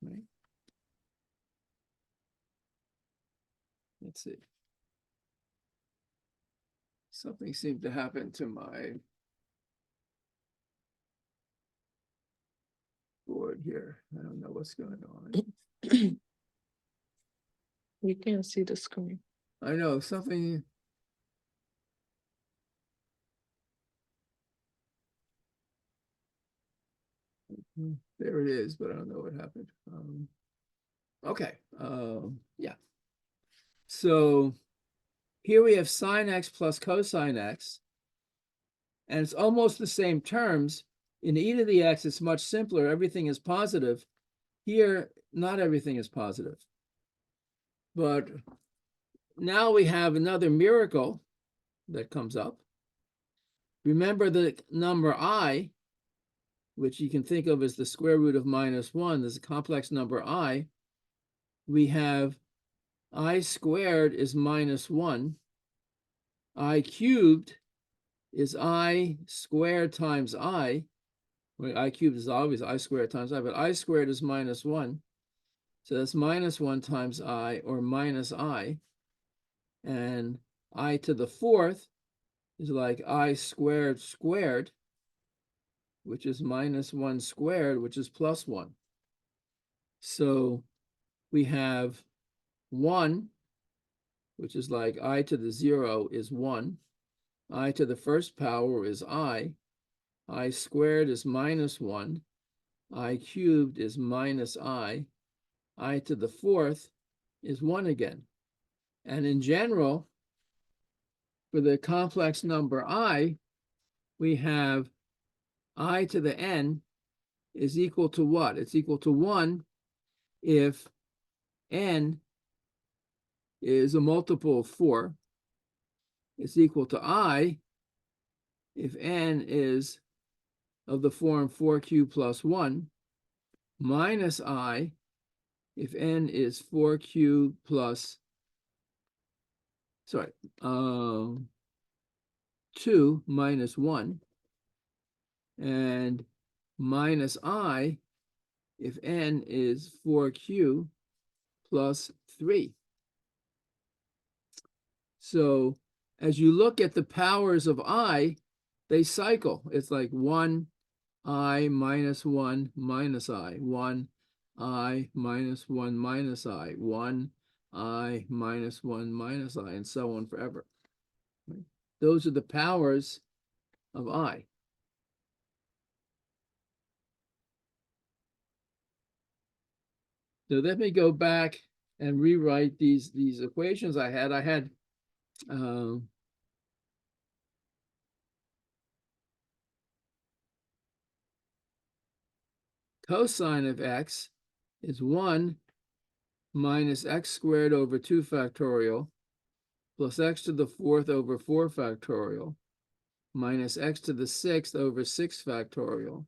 Right? Let's see. Something seemed to happen to my board here. I don't know what's going on. You can't see the screen. I know something. There it is, but I don't know what happened. Okay. Yeah. So here we have sine x plus cosine x, and it's almost the same terms. In e to the x, it's much simpler. Everything is positive. Here, not everything is positive. But now we have another miracle that comes up. Remember the number I, which you can think of as the square root of -1. There's a complex number I. We have I squared is -1. I cubed is I squared times I. Well, I cubed is always I squared times I, but I squared is -1. So that's -1 times I, or minus I. And I to the 4th is like I squared squared, which is -1 squared, which is +1. So we have 1, which is like I to the 0 is 1. I to the 1st power is I squared is -1. I cubed is minus I to the 4th is 1 again. And in general, for the complex number I, we have I to the n is equal to what? It's equal to 1 if n is a multiple of 4. It's equal to I if n is of the form 4 cubed plus 1, minus I if n is 4 cubed plus, 2 minus 1, and minus I if n is 4q plus 3. So as you look at the powers of I, they cycle. It's like 1 I minus 1 minus I, 1 I minus 1 minus I, 1 I minus 1 minus I, and so on forever. Right? Those are the powers of I. So let me go back and rewrite these equations I had. I had cosine of x is 1 minus x squared over 2 factorial plus x to the 4th over 4 factorial minus x to the 6th over 6 factorial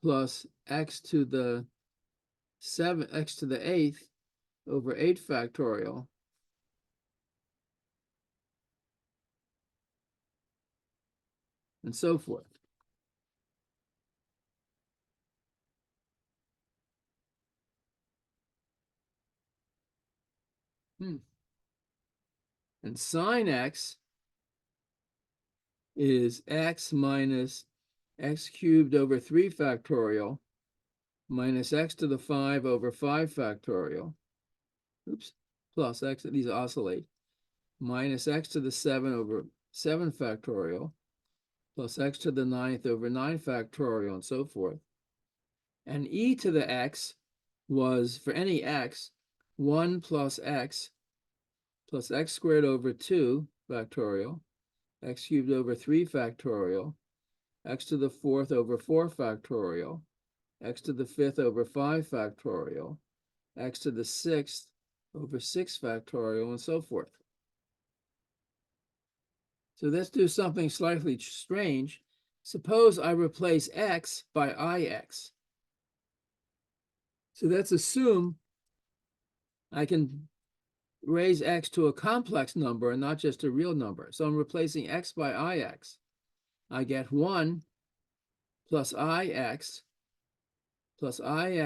plus x to the 8th over 8 factorial and so forth. And sine x is x minus x cubed over 3 factorial minus x to the 5 over 5 factorial, oops, plus x, these oscillate, minus x to the 7 over 7 factorial, plus x to the 9th over 9 factorial, and so forth. And e to the x was, for any x, 1 plus x squared over 2 factorial, x cubed over 3 factorial, x to the 4th over 4 factorial, x to the 5th over 5 factorial, x to the 6th over 6 factorial, and so forth. So let's do something slightly strange. Suppose I replace x by ix. So let's assume I can raise x to a complex number and not just a real number. So I'm replacing x by ix. I get 1 plus ix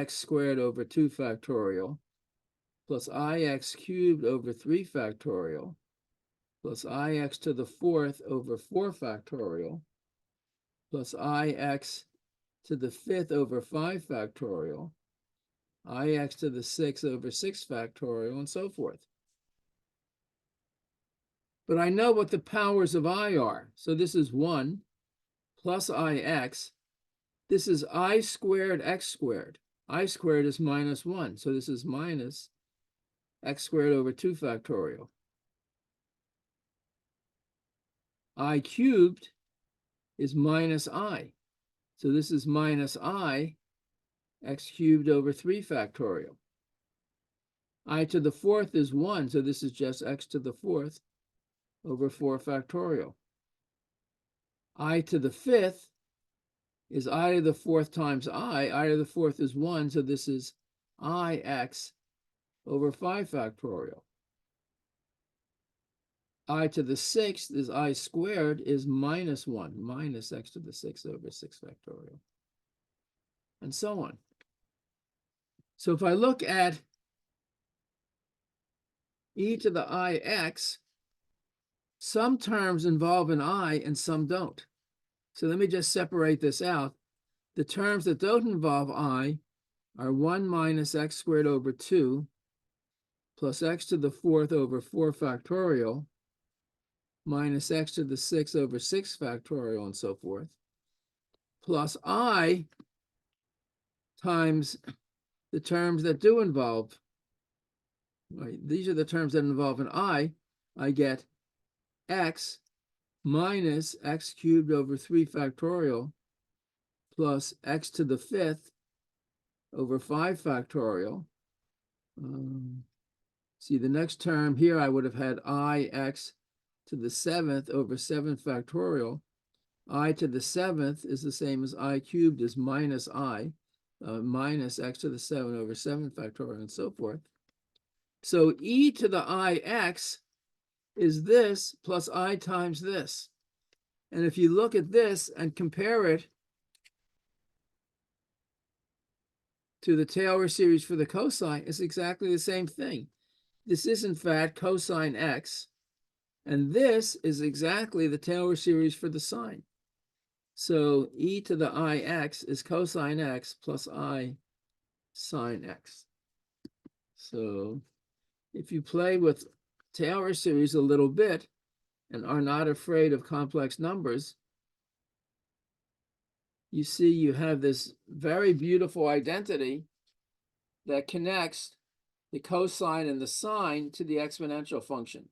squared over 2 factorial plus ix cubed over 3 factorial plus ix to the 4th over 4 factorial plus ix to the 5th over 5 factorial, ix to the 6th over 6 factorial, and so forth. But I know what the powers of I are. So this is 1 plus ix. This is I squared x squared. I squared is minus 1. So this is minus x squared over 2 factorial. I cubed is minus I. So this is minus I x cubed over 3 factorial. I to the 4th is 1. So this is just x to the 4th over 4 factorial. I to the 5th is I to the 4th times I to the 4th is 1, so this is ix over 5 factorial. I to the 6th is I squared is minus 1, minus x to the 6th over 6 factorial, and so on. So if I look at e to the ix, some terms involve an I and some don't. So let me just separate this out. The terms that don't involve I are 1 minus x squared over 2 plus x to the 4th over 4 factorial minus x to the 6th over 6 factorial, and so forth, plus I times the terms that do involve, right? These are the terms that involve an I get x minus x cubed over 3 factorial plus x to the 5th over 5 factorial. See, the next term here, I would have had ix to the 7th over 7 factorial. I to the 7th is the same as I cubed is minus I, minus x to the 7 over 7 factorial, and so forth. So e to the ix is this plus I times this. And if you look at this and compare it to the Taylor series for the cosine, it's exactly the same thing. This is, in fact, cosine x, and this is exactly the Taylor series for the sine. So e to the ix is cosine x plus I sine x. So if you play with Taylor series a little bit and are not afraid of complex numbers, you see you have this very beautiful identity that connects the cosine and the sine to the exponential function.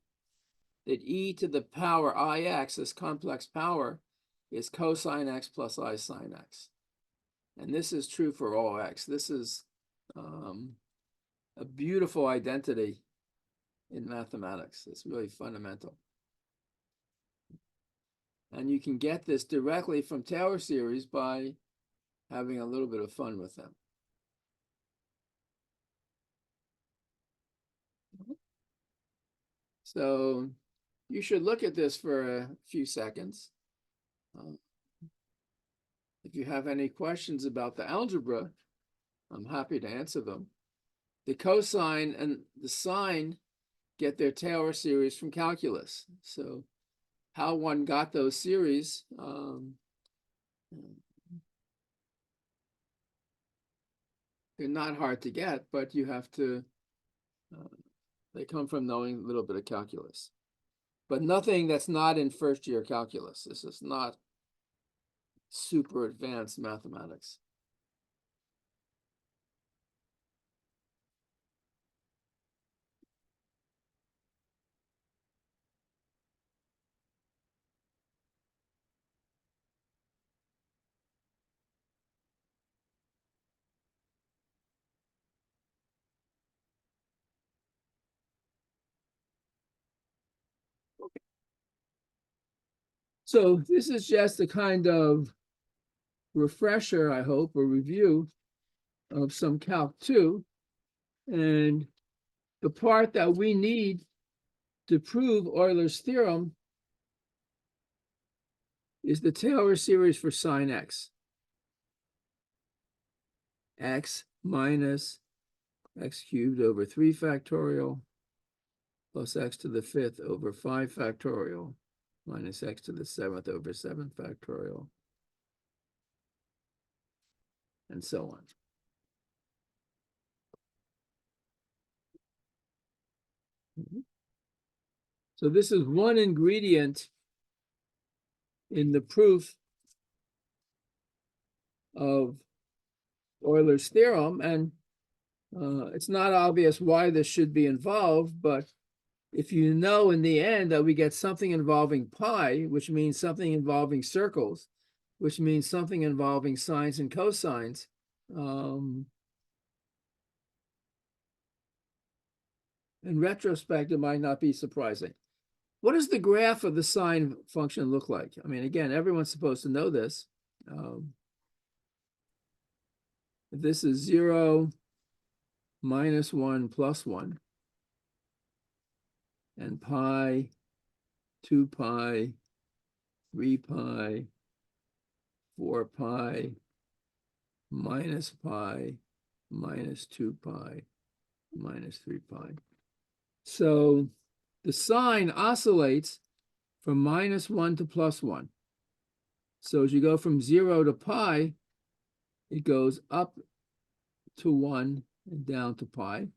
That e to the power ix, this complex power, is cosine x plus I sine x. And this is true for all x. This is a beautiful identity in mathematics. It's really fundamental. And you can get this directly from Taylor series by having a little bit of fun with them. So you should look at this for a few seconds. If you have any questions about the algebra, I'm happy to answer them. The cosine and the sine get their Taylor series from calculus. So how one got those series, they're not hard to get, but you have to, they come from knowing a little bit of calculus. But nothing that's not in first year calculus. This is not super advanced mathematics. So this is just a kind of refresher, I hope, or review of some Calc 2. And the part that we need to prove Euler's theorem is the Taylor series for sine x. X minus x cubed over 3 factorial plus x to the 5th over 5 factorial minus x to the 7th over 7 factorial, and so on. So this is one ingredient in the proof of Euler's theorem, and it's not obvious why this should be involved, but if you know in the end that we get something involving pi, which means something involving circles, which means something involving sines and cosines, in retrospect, it might not be surprising. What does the graph of the sine function look like? I mean, again, everyone's supposed to know this. If this is 0, minus 1, plus 1, and pi, 2 pi, 3 pi, 4 pi, minus pi, minus 2 pi, minus 3 pi. So the sine oscillates from minus 1 to plus 1. So as you go from 0 to pi, it goes up to 1 and down to pi.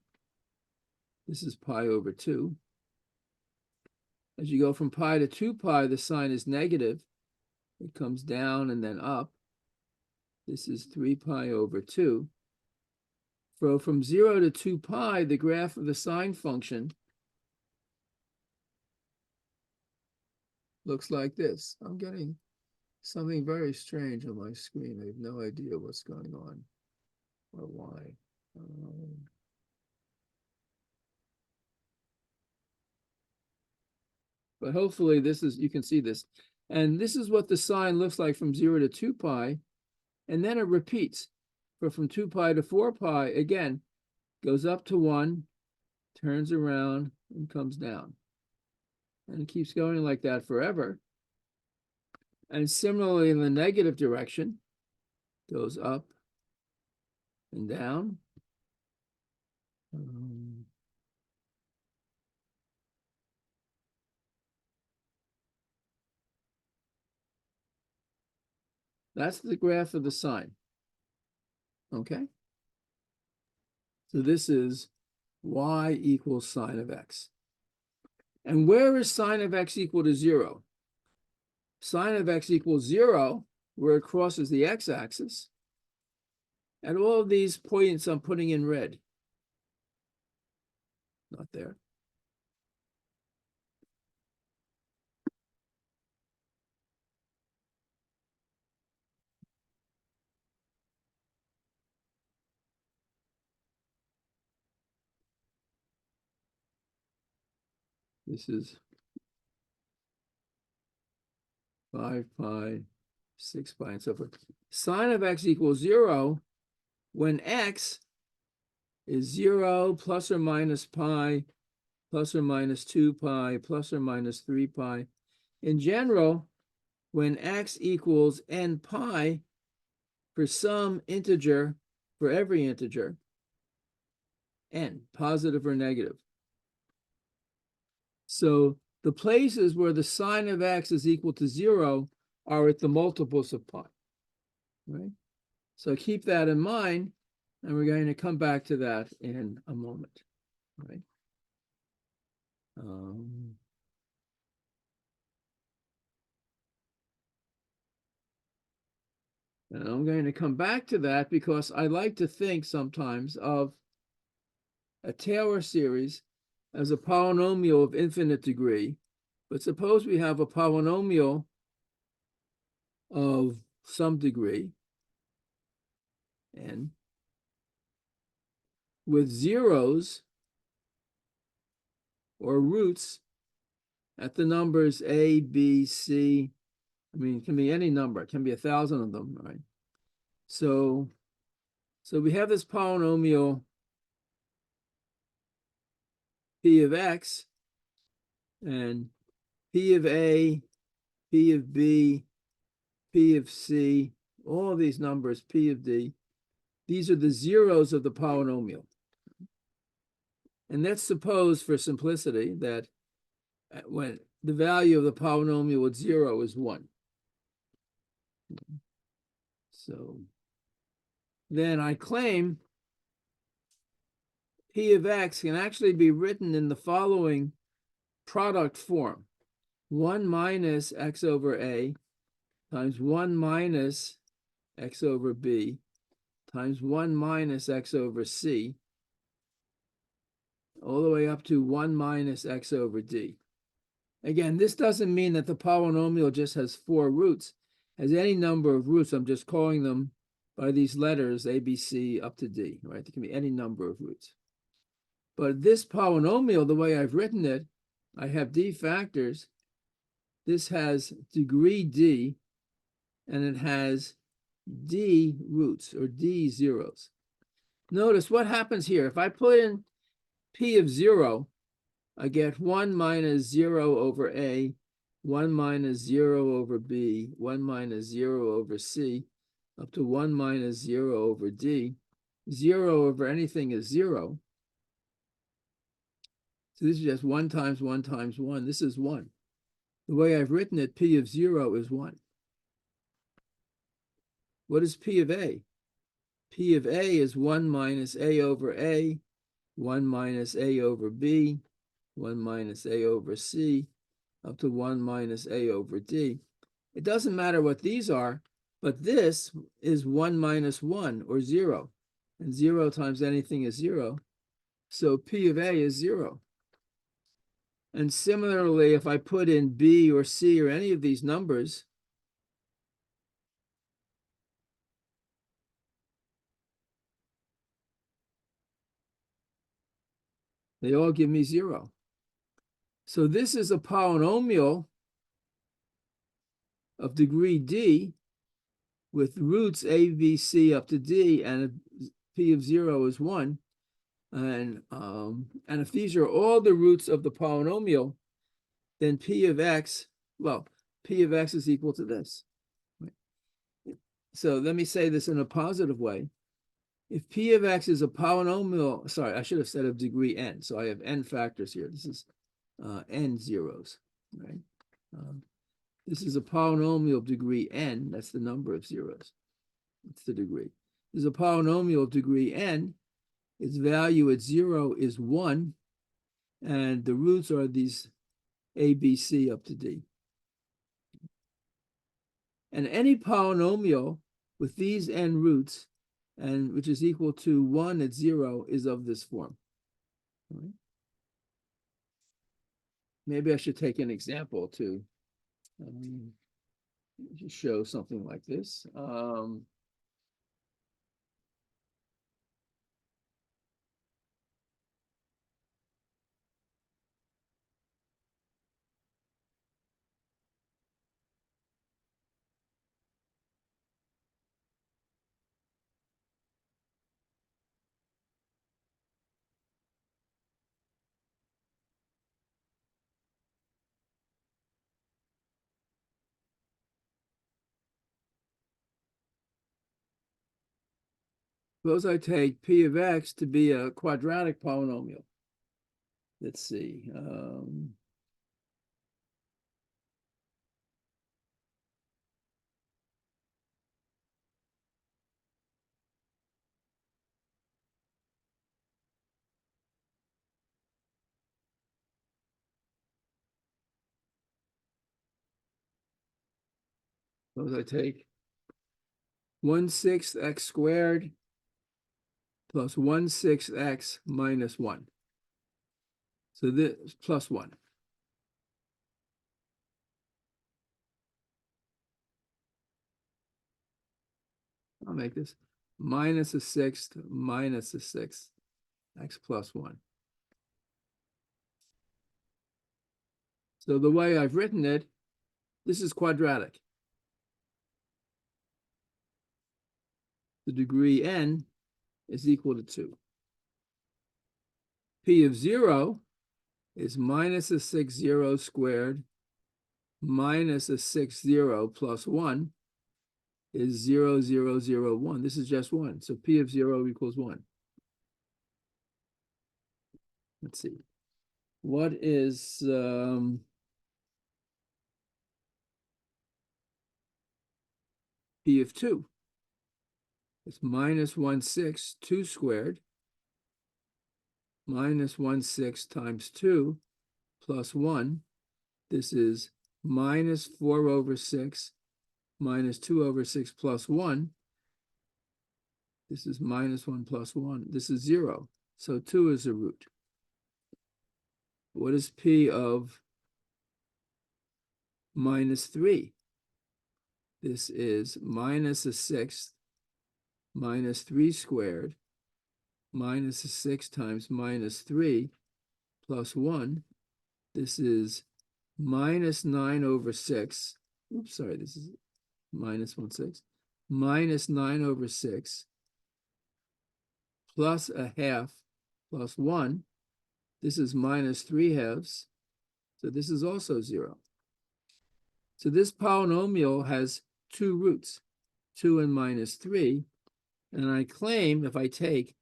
This is pi over 2. As you go from pi to 2 pi, the sign is negative. It comes down and then up. This is 3 pi over 2. So from 0 to 2 pi, the graph of the sine function looks like this. I'm getting something very strange on my screen. I have no idea what's going on or why. But hopefully this is, you can see this. And this is what the sine looks like from 0 to 2 pi. And then it repeats. But from 2 pi to 4 pi, again, goes up to 1, turns around, and comes down. And it keeps going like that forever. And similarly in the negative direction, goes up and down. That's the graph of the sine. Okay? So this is y equals sine of x. And where is sine of x equal to 0? Sine of x equals 0, where it crosses the x-axis. And all of these points I'm putting in red. Not there. This is 5 pi, 6 pi, and so forth. Sine of x equals 0 when x is 0 plus or minus pi, plus or minus 2 pi, plus or minus 3 pi. In general, when x equals n pi for some integer, for every integer, n, positive or negative. So the places where the sine of x is equal to 0 are at the multiples of pi, right? So keep that in mind, and we're going to come back to that in a moment, right? And I'm going to come back to that because I like to think sometimes of a Taylor series as a polynomial of infinite degree. But suppose we have a polynomial of some degree, n, with zeros or roots at the numbers a, b, c. I mean, it can be any number. It can be 1,000 of them, right? So we have this polynomial p of x, and p of a, p of b, p of c, all of these numbers, p of d, these are the zeros of the polynomial. And let's suppose, for simplicity, that when the value of the polynomial at 0 is 1. So then I claim p of x can actually be written in the following product form. 1 minus x over a times 1 minus x over b times 1 minus x over c, all the way up to 1 minus x over d. Again, this doesn't mean that the polynomial just has 4 roots. It has any number of roots. I'm just calling them by these letters, a, b, c, up to d, right? There can be any number of roots. But this polynomial, the way I've written it, I have d factors. This has degree d, and it has d roots, or d zeros. Notice what happens here. If I put in p of 0, I get 1 minus 0 over a, 1 minus 0 over b, 1 minus 0 over c, up to 1 minus 0 over d. 0 over anything is 0. So this is just 1 times 1 times 1. This is 1. The way I've written it, p of 0 is 1. What is p of a? P of a is 1 minus a over a, 1 minus a over b, 1 minus a over c, up to 1 minus a over d. It doesn't matter what these are, but this is 1 minus 1, or 0. And 0 times anything is 0. So p of a is 0. And similarly, if I put in b or c or any of these numbers, they all give me 0. So this is a polynomial of degree d with roots a, b, c up to d, and p of 0 is 1. And if these are all the roots of the polynomial, then p of x, well, p of x is equal to this. So let me say this in a positive way. If p of x is a polynomial, sorry, I should have said of degree n. So I have n factors here. This is n zeros, right? This is a polynomial of degree n. That's the number of zeros. That's the degree. This is a polynomial of degree n. Its value at 0 is 1. And the roots are these a, b, c up to d. And any polynomial with these n roots, and which is equal to 1 at 0, is of this form. Right? Maybe I should take an example to show something like this. Suppose I take P of X to be a quadratic polynomial. Let's see. Suppose I take 1/6 x squared plus 1/6 x minus 1. So this plus 1. I'll make this minus a sixth minus a sixth, x plus 1. So the way I've written it, this is quadratic. The degree n is equal to 2. P of 0 is minus a 6 0 squared minus a 6 0 plus 1 is 0 0 0 1. This is just 1. So P of 0 equals 1. Let's see. What is P of 2? It's minus 1/6, 2 squared, minus 1/6 times 2 plus 1. This is minus 4/6 minus 2/6 plus 1. This is minus 1 plus 1. This is 0. So 2 is a root. What is P of minus 3? This is minus a sixth minus 3 squared minus a 6 times minus 3 plus 1. This is minus 9/6. Oops, sorry, this is minus 1/6. Minus 9/6 plus a half plus 1. This is minus 3/2. So this is also 0. So this polynomial has 2 roots, 2 and minus 3. And I claim if I take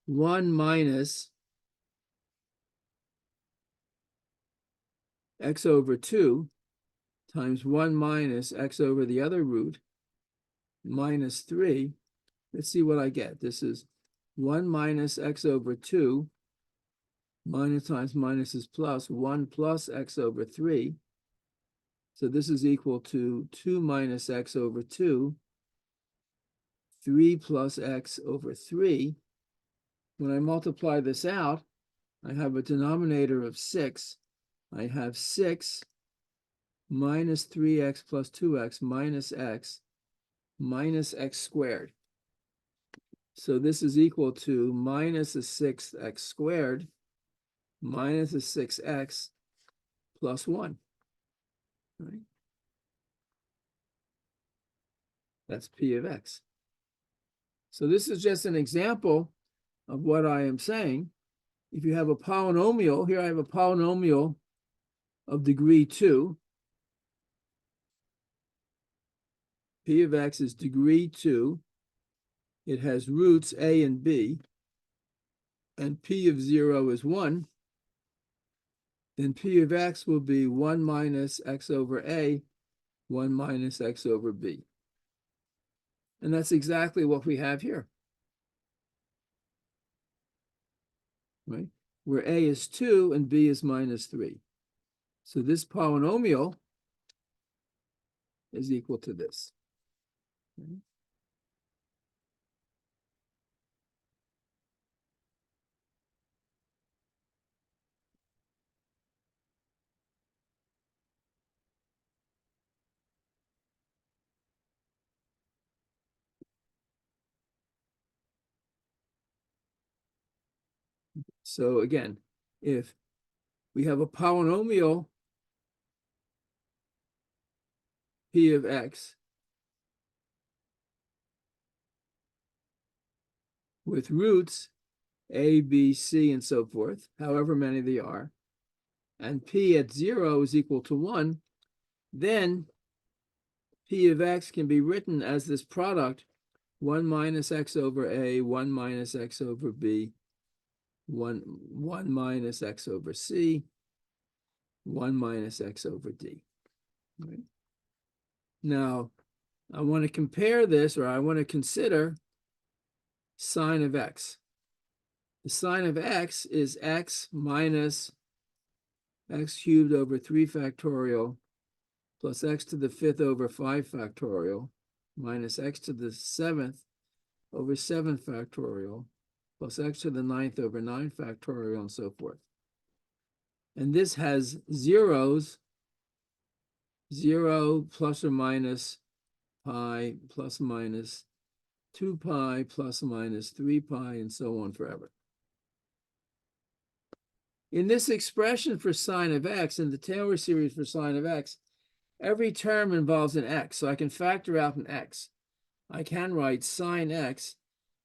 1 minus x over 2 times 1 minus x over the other root minus 3, let's see what I get. This is 1 minus x over 2, minus times minus is plus, 1 plus x over 3. So this is equal to 2 minus x over 2, 3 plus x over 3. When I multiply this out, I have a denominator of 6. I have 6 minus 3x plus 2x minus x squared. So this is equal to minus a sixth x squared minus a 6x plus 1. Right? That's P of x. So this is just an example of what I am saying. If you have a polynomial, here I have a polynomial of degree 2. P of x is degree 2. It has roots a and b. And P of 0 is 1. Then P of x will be 1 minus x over a, 1 minus x over b. And that's exactly what we have here. Right? Where a is 2 and b is minus 3. So this polynomial is equal to this. Okay. So again, if we have a polynomial P of x with roots a, b, c, and so forth, however many they are, and P at 0 is equal to 1, then P of x can be written as this product 1 minus x over a, 1 minus x over b, 1 minus x over c, 1 minus x over d. Right? Now, I want to compare this, or I want to consider sine of x. The sine of x is x minus x cubed over 3 factorial plus x to the 5th over 5 factorial minus x to the 7th over 7 factorial plus x to the 9th over 9 factorial and so forth. And this has zeros, 0 plus or minus pi plus minus 2 pi plus minus 3 pi and so on forever. In this expression for sine of x, in the Taylor series for sine of x, every term involves an x, so I can factor out an x. I can write sine x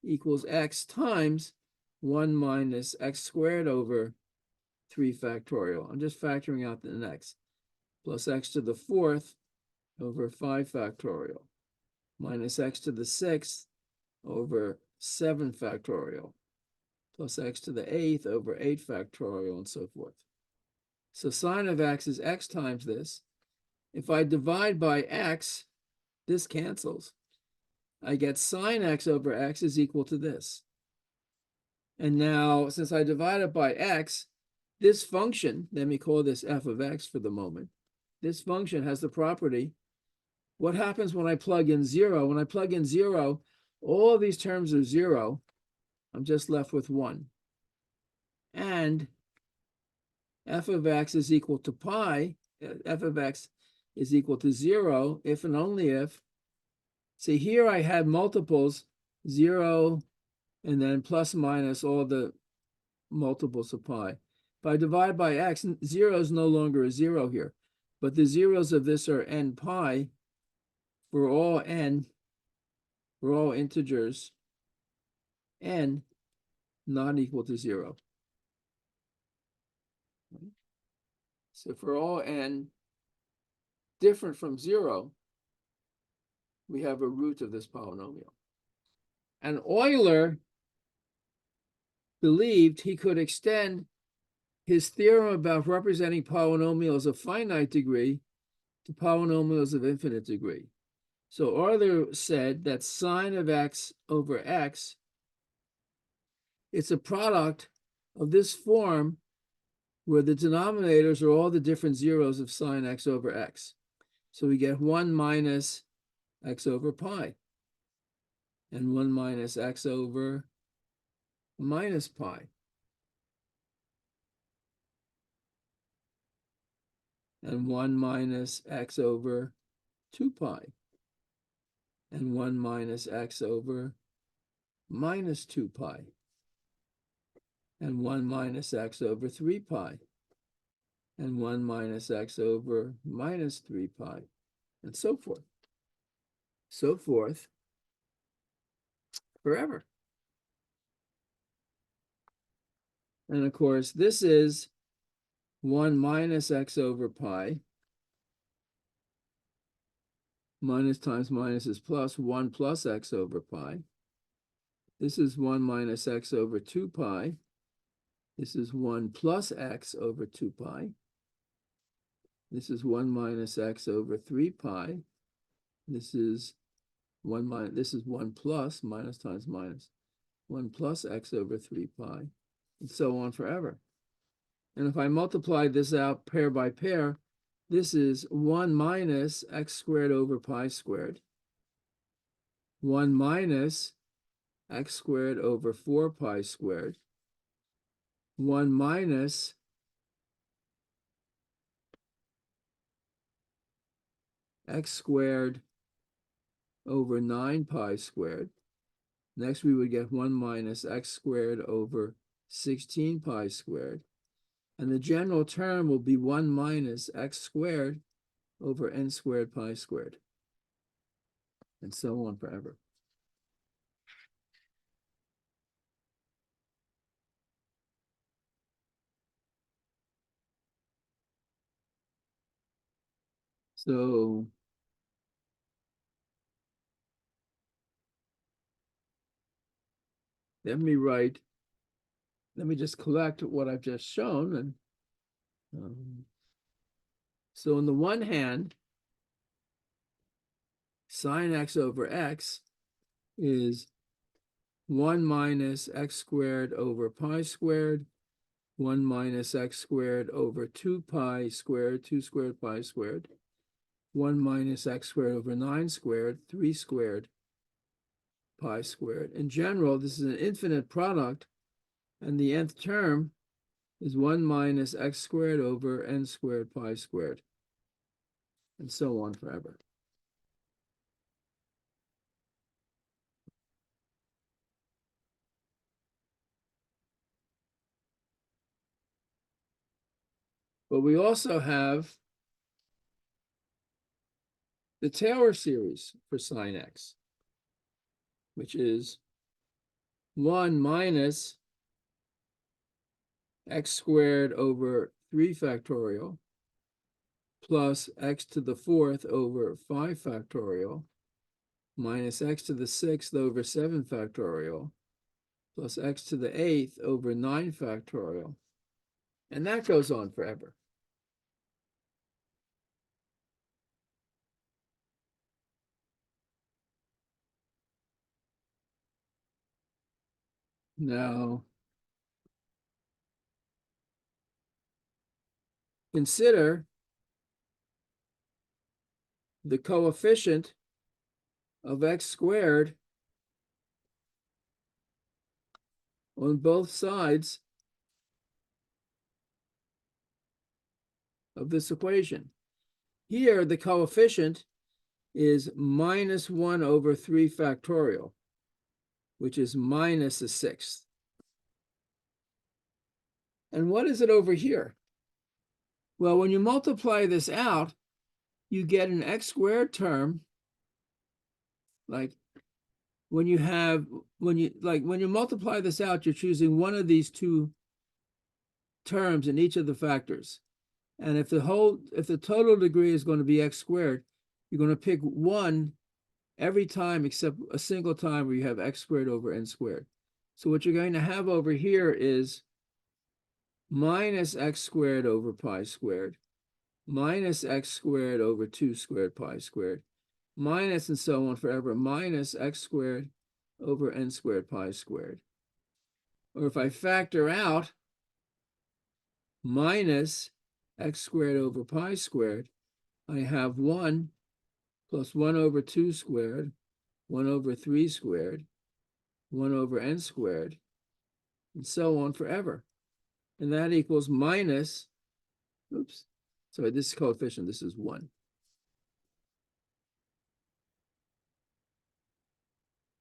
equals x times 1 minus x squared over 3 factorial. I'm just factoring out the x, plus x to the 4th over 5 factorial, minus x to the 6th over 7 factorial, plus x to the 8th over 8 factorial, and so forth. So sine of x is x times this. If I divide by x, this cancels. I get sine x over x is equal to this. And now, since I divide it by x, this function, let me call this f of x for the moment, this function has the property, what happens when I plug in 0? When I plug in 0, all of these terms are 0. I'm just left with 1. And f of x is equal to pi. F of x is equal to 0 if and only if. See, here I had multiples, 0, and then plus minus all the multiples of pi. If I divide by x, 0 is no longer a 0 here. But the zeros of this are n pi for all n, for all integers, n not equal to 0. So for all n different from 0, we have a root of this polynomial. And Euler believed he could extend his theorem about representing polynomials of finite degree to polynomials of infinite degree. So Euler said that sine of x over x, it's a product of this form where the denominators are all the different zeros of sine x over x. So we get 1 minus x over pi and 1 minus x over minus pi. And 1 minus x over 2 pi. And 1 minus x over minus 2 pi. And 1 minus x over 3 pi. And 1 minus x over minus 3 pi. And so forth. So forth forever. And of course, this is 1 minus x over pi. Minus times minus is plus, 1 plus x over pi. This is 1 minus x over 2 pi. This is 1 plus x over 2 pi. This is 1 minus x over 3 pi. This is 1 plus, minus times minus, 1 plus x over 3 pi, and so on forever. And if I multiply this out pair by pair, this is 1 minus x squared over pi squared, 1 minus x squared over 4 pi squared, 1 minus x squared over 9 pi squared. Next, we would get 1 minus x squared over 16 pi squared. And the general term will be 1 minus x squared over n squared pi squared. And so on forever. So let me just collect what I've just shown. And so on the one hand, sine x over x is 1 minus x squared over pi squared, 1 minus x squared over 2 pi squared, 2 squared pi squared, 1 minus x squared over 9 squared, 3 squared pi squared. In general, this is an infinite product, and the nth term is 1 minus x squared over n squared pi squared, and so on forever. But we also have the Taylor series for sine x, which is 1 minus x squared over 3 factorial plus x to the 4th over 5 factorial minus x to the 6th over 7 factorial plus x to the 8th over 9 factorial. And that goes on forever. Now, consider the coefficient of x squared on both sides of this equation. Here, the coefficient is minus 1 over 3 factorial, which is minus a 6th. And what is it over here? Well, when you multiply this out, you get an x squared term. Like when you multiply this out, you're choosing one of these two terms in each of the factors. And if the total degree is going to be x squared, you're going to pick one every time except a single time where you have x squared over n squared. So what you're going to have over here is minus x squared over pi squared, minus x squared over 2 squared pi squared, minus and so on forever, minus x squared over n squared pi squared. Or if I factor out minus x squared over pi squared, I have 1 plus 1 over 2 squared, 1 over 3 squared, 1 over n squared, and so on forever. And that equals minus, oops, sorry, this coefficient, this is 1.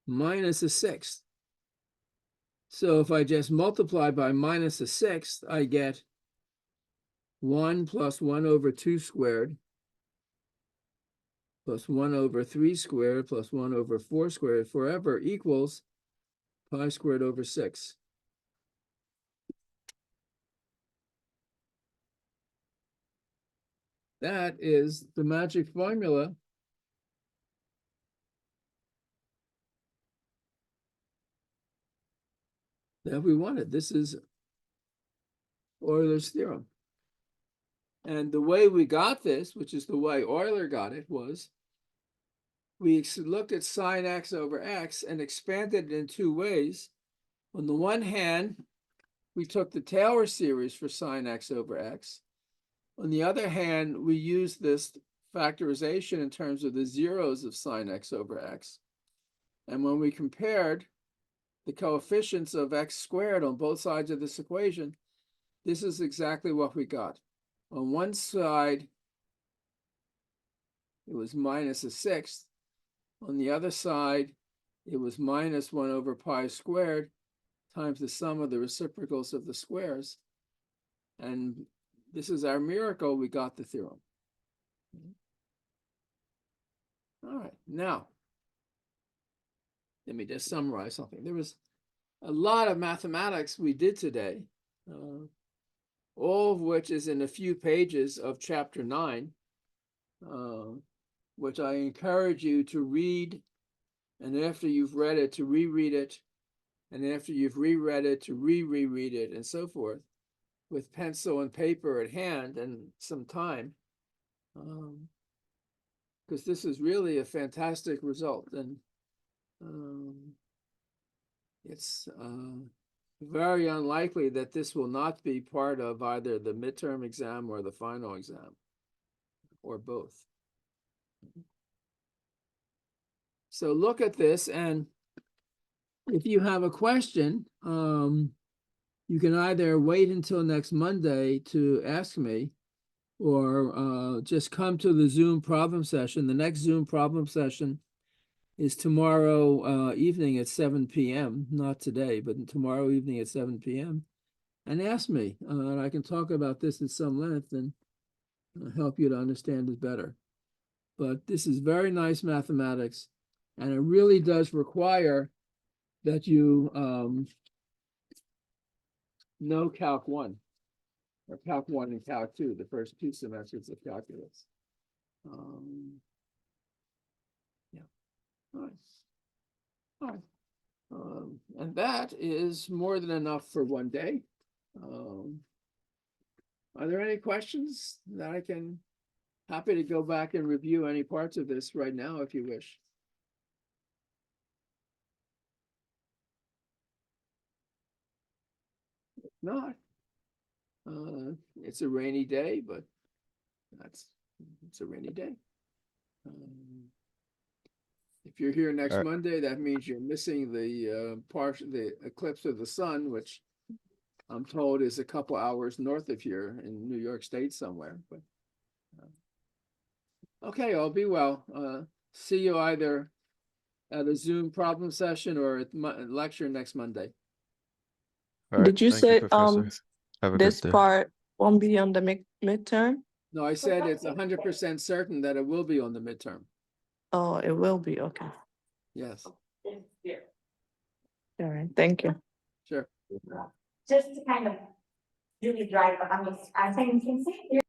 Minus a 6th. So if I just multiply by minus a 6th, I get 1 plus 1 over 2 squared plus 1 over 3 squared plus 1 over 4 squared forever equals pi squared over 6. That is the magic formula that we wanted. This is Euler's theorem. And the way we got this, which is the way Euler got it, was we looked at sine x over x and expanded it in two ways. On the one hand, we took the Taylor series for sine x over x. On the other hand, we used this factorization in terms of the zeros of sine x over x. And when we compared the coefficients of x squared on both sides of this equation, this is exactly what we got. On one side, it was minus a 6th. On the other side, it was minus 1 over pi squared times the sum of the reciprocals of the squares. And this is our miracle. We got the theorem. All right, now, let me just summarize something. There was a lot of mathematics we did today, all of which is in a few pages of chapter 9, which I encourage you to read, and after you've read it, to reread it And after you've reread it, to reread it and so forth, with pencil and paper at hand and some time. Because this is really a fantastic result, and it's very unlikely that this will not be part of either the midterm exam or the final exam, or both. So look at this, and if you have a question, you can either wait until next Monday to ask me, or just come to the Zoom problem session. The next Zoom problem session is tomorrow evening at 7 p.m. Not today, but tomorrow evening at 7 p.m. And ask me, and I can talk about this at some length and help you to understand it better. But this is very nice mathematics, and it really does require that you know Calc 1, or Calc 1 and Calc 2, the first 2 semesters of calculus. Yeah, nice. All right. And that is more than enough for one day. Are there any questions that I can, happy to go back and review any parts of this right now if you wish. If not, it's a rainy day, but it's a rainy day. If you're here next Monday, that means you're missing the the eclipse of the sun, which I'm told is a couple hours north of here in New York State somewhere. But okay, all be well. See you either at a Zoom problem session or at lecture next Monday. All right, Did you thank say Professor. Have a this good day. part won't be on the midterm? No, I said it's 100% certain that it will be on the midterm. Oh, it will be, okay. Yes, All right, thank you. sure. Just to kind of really drive, I mean, I think you can see here.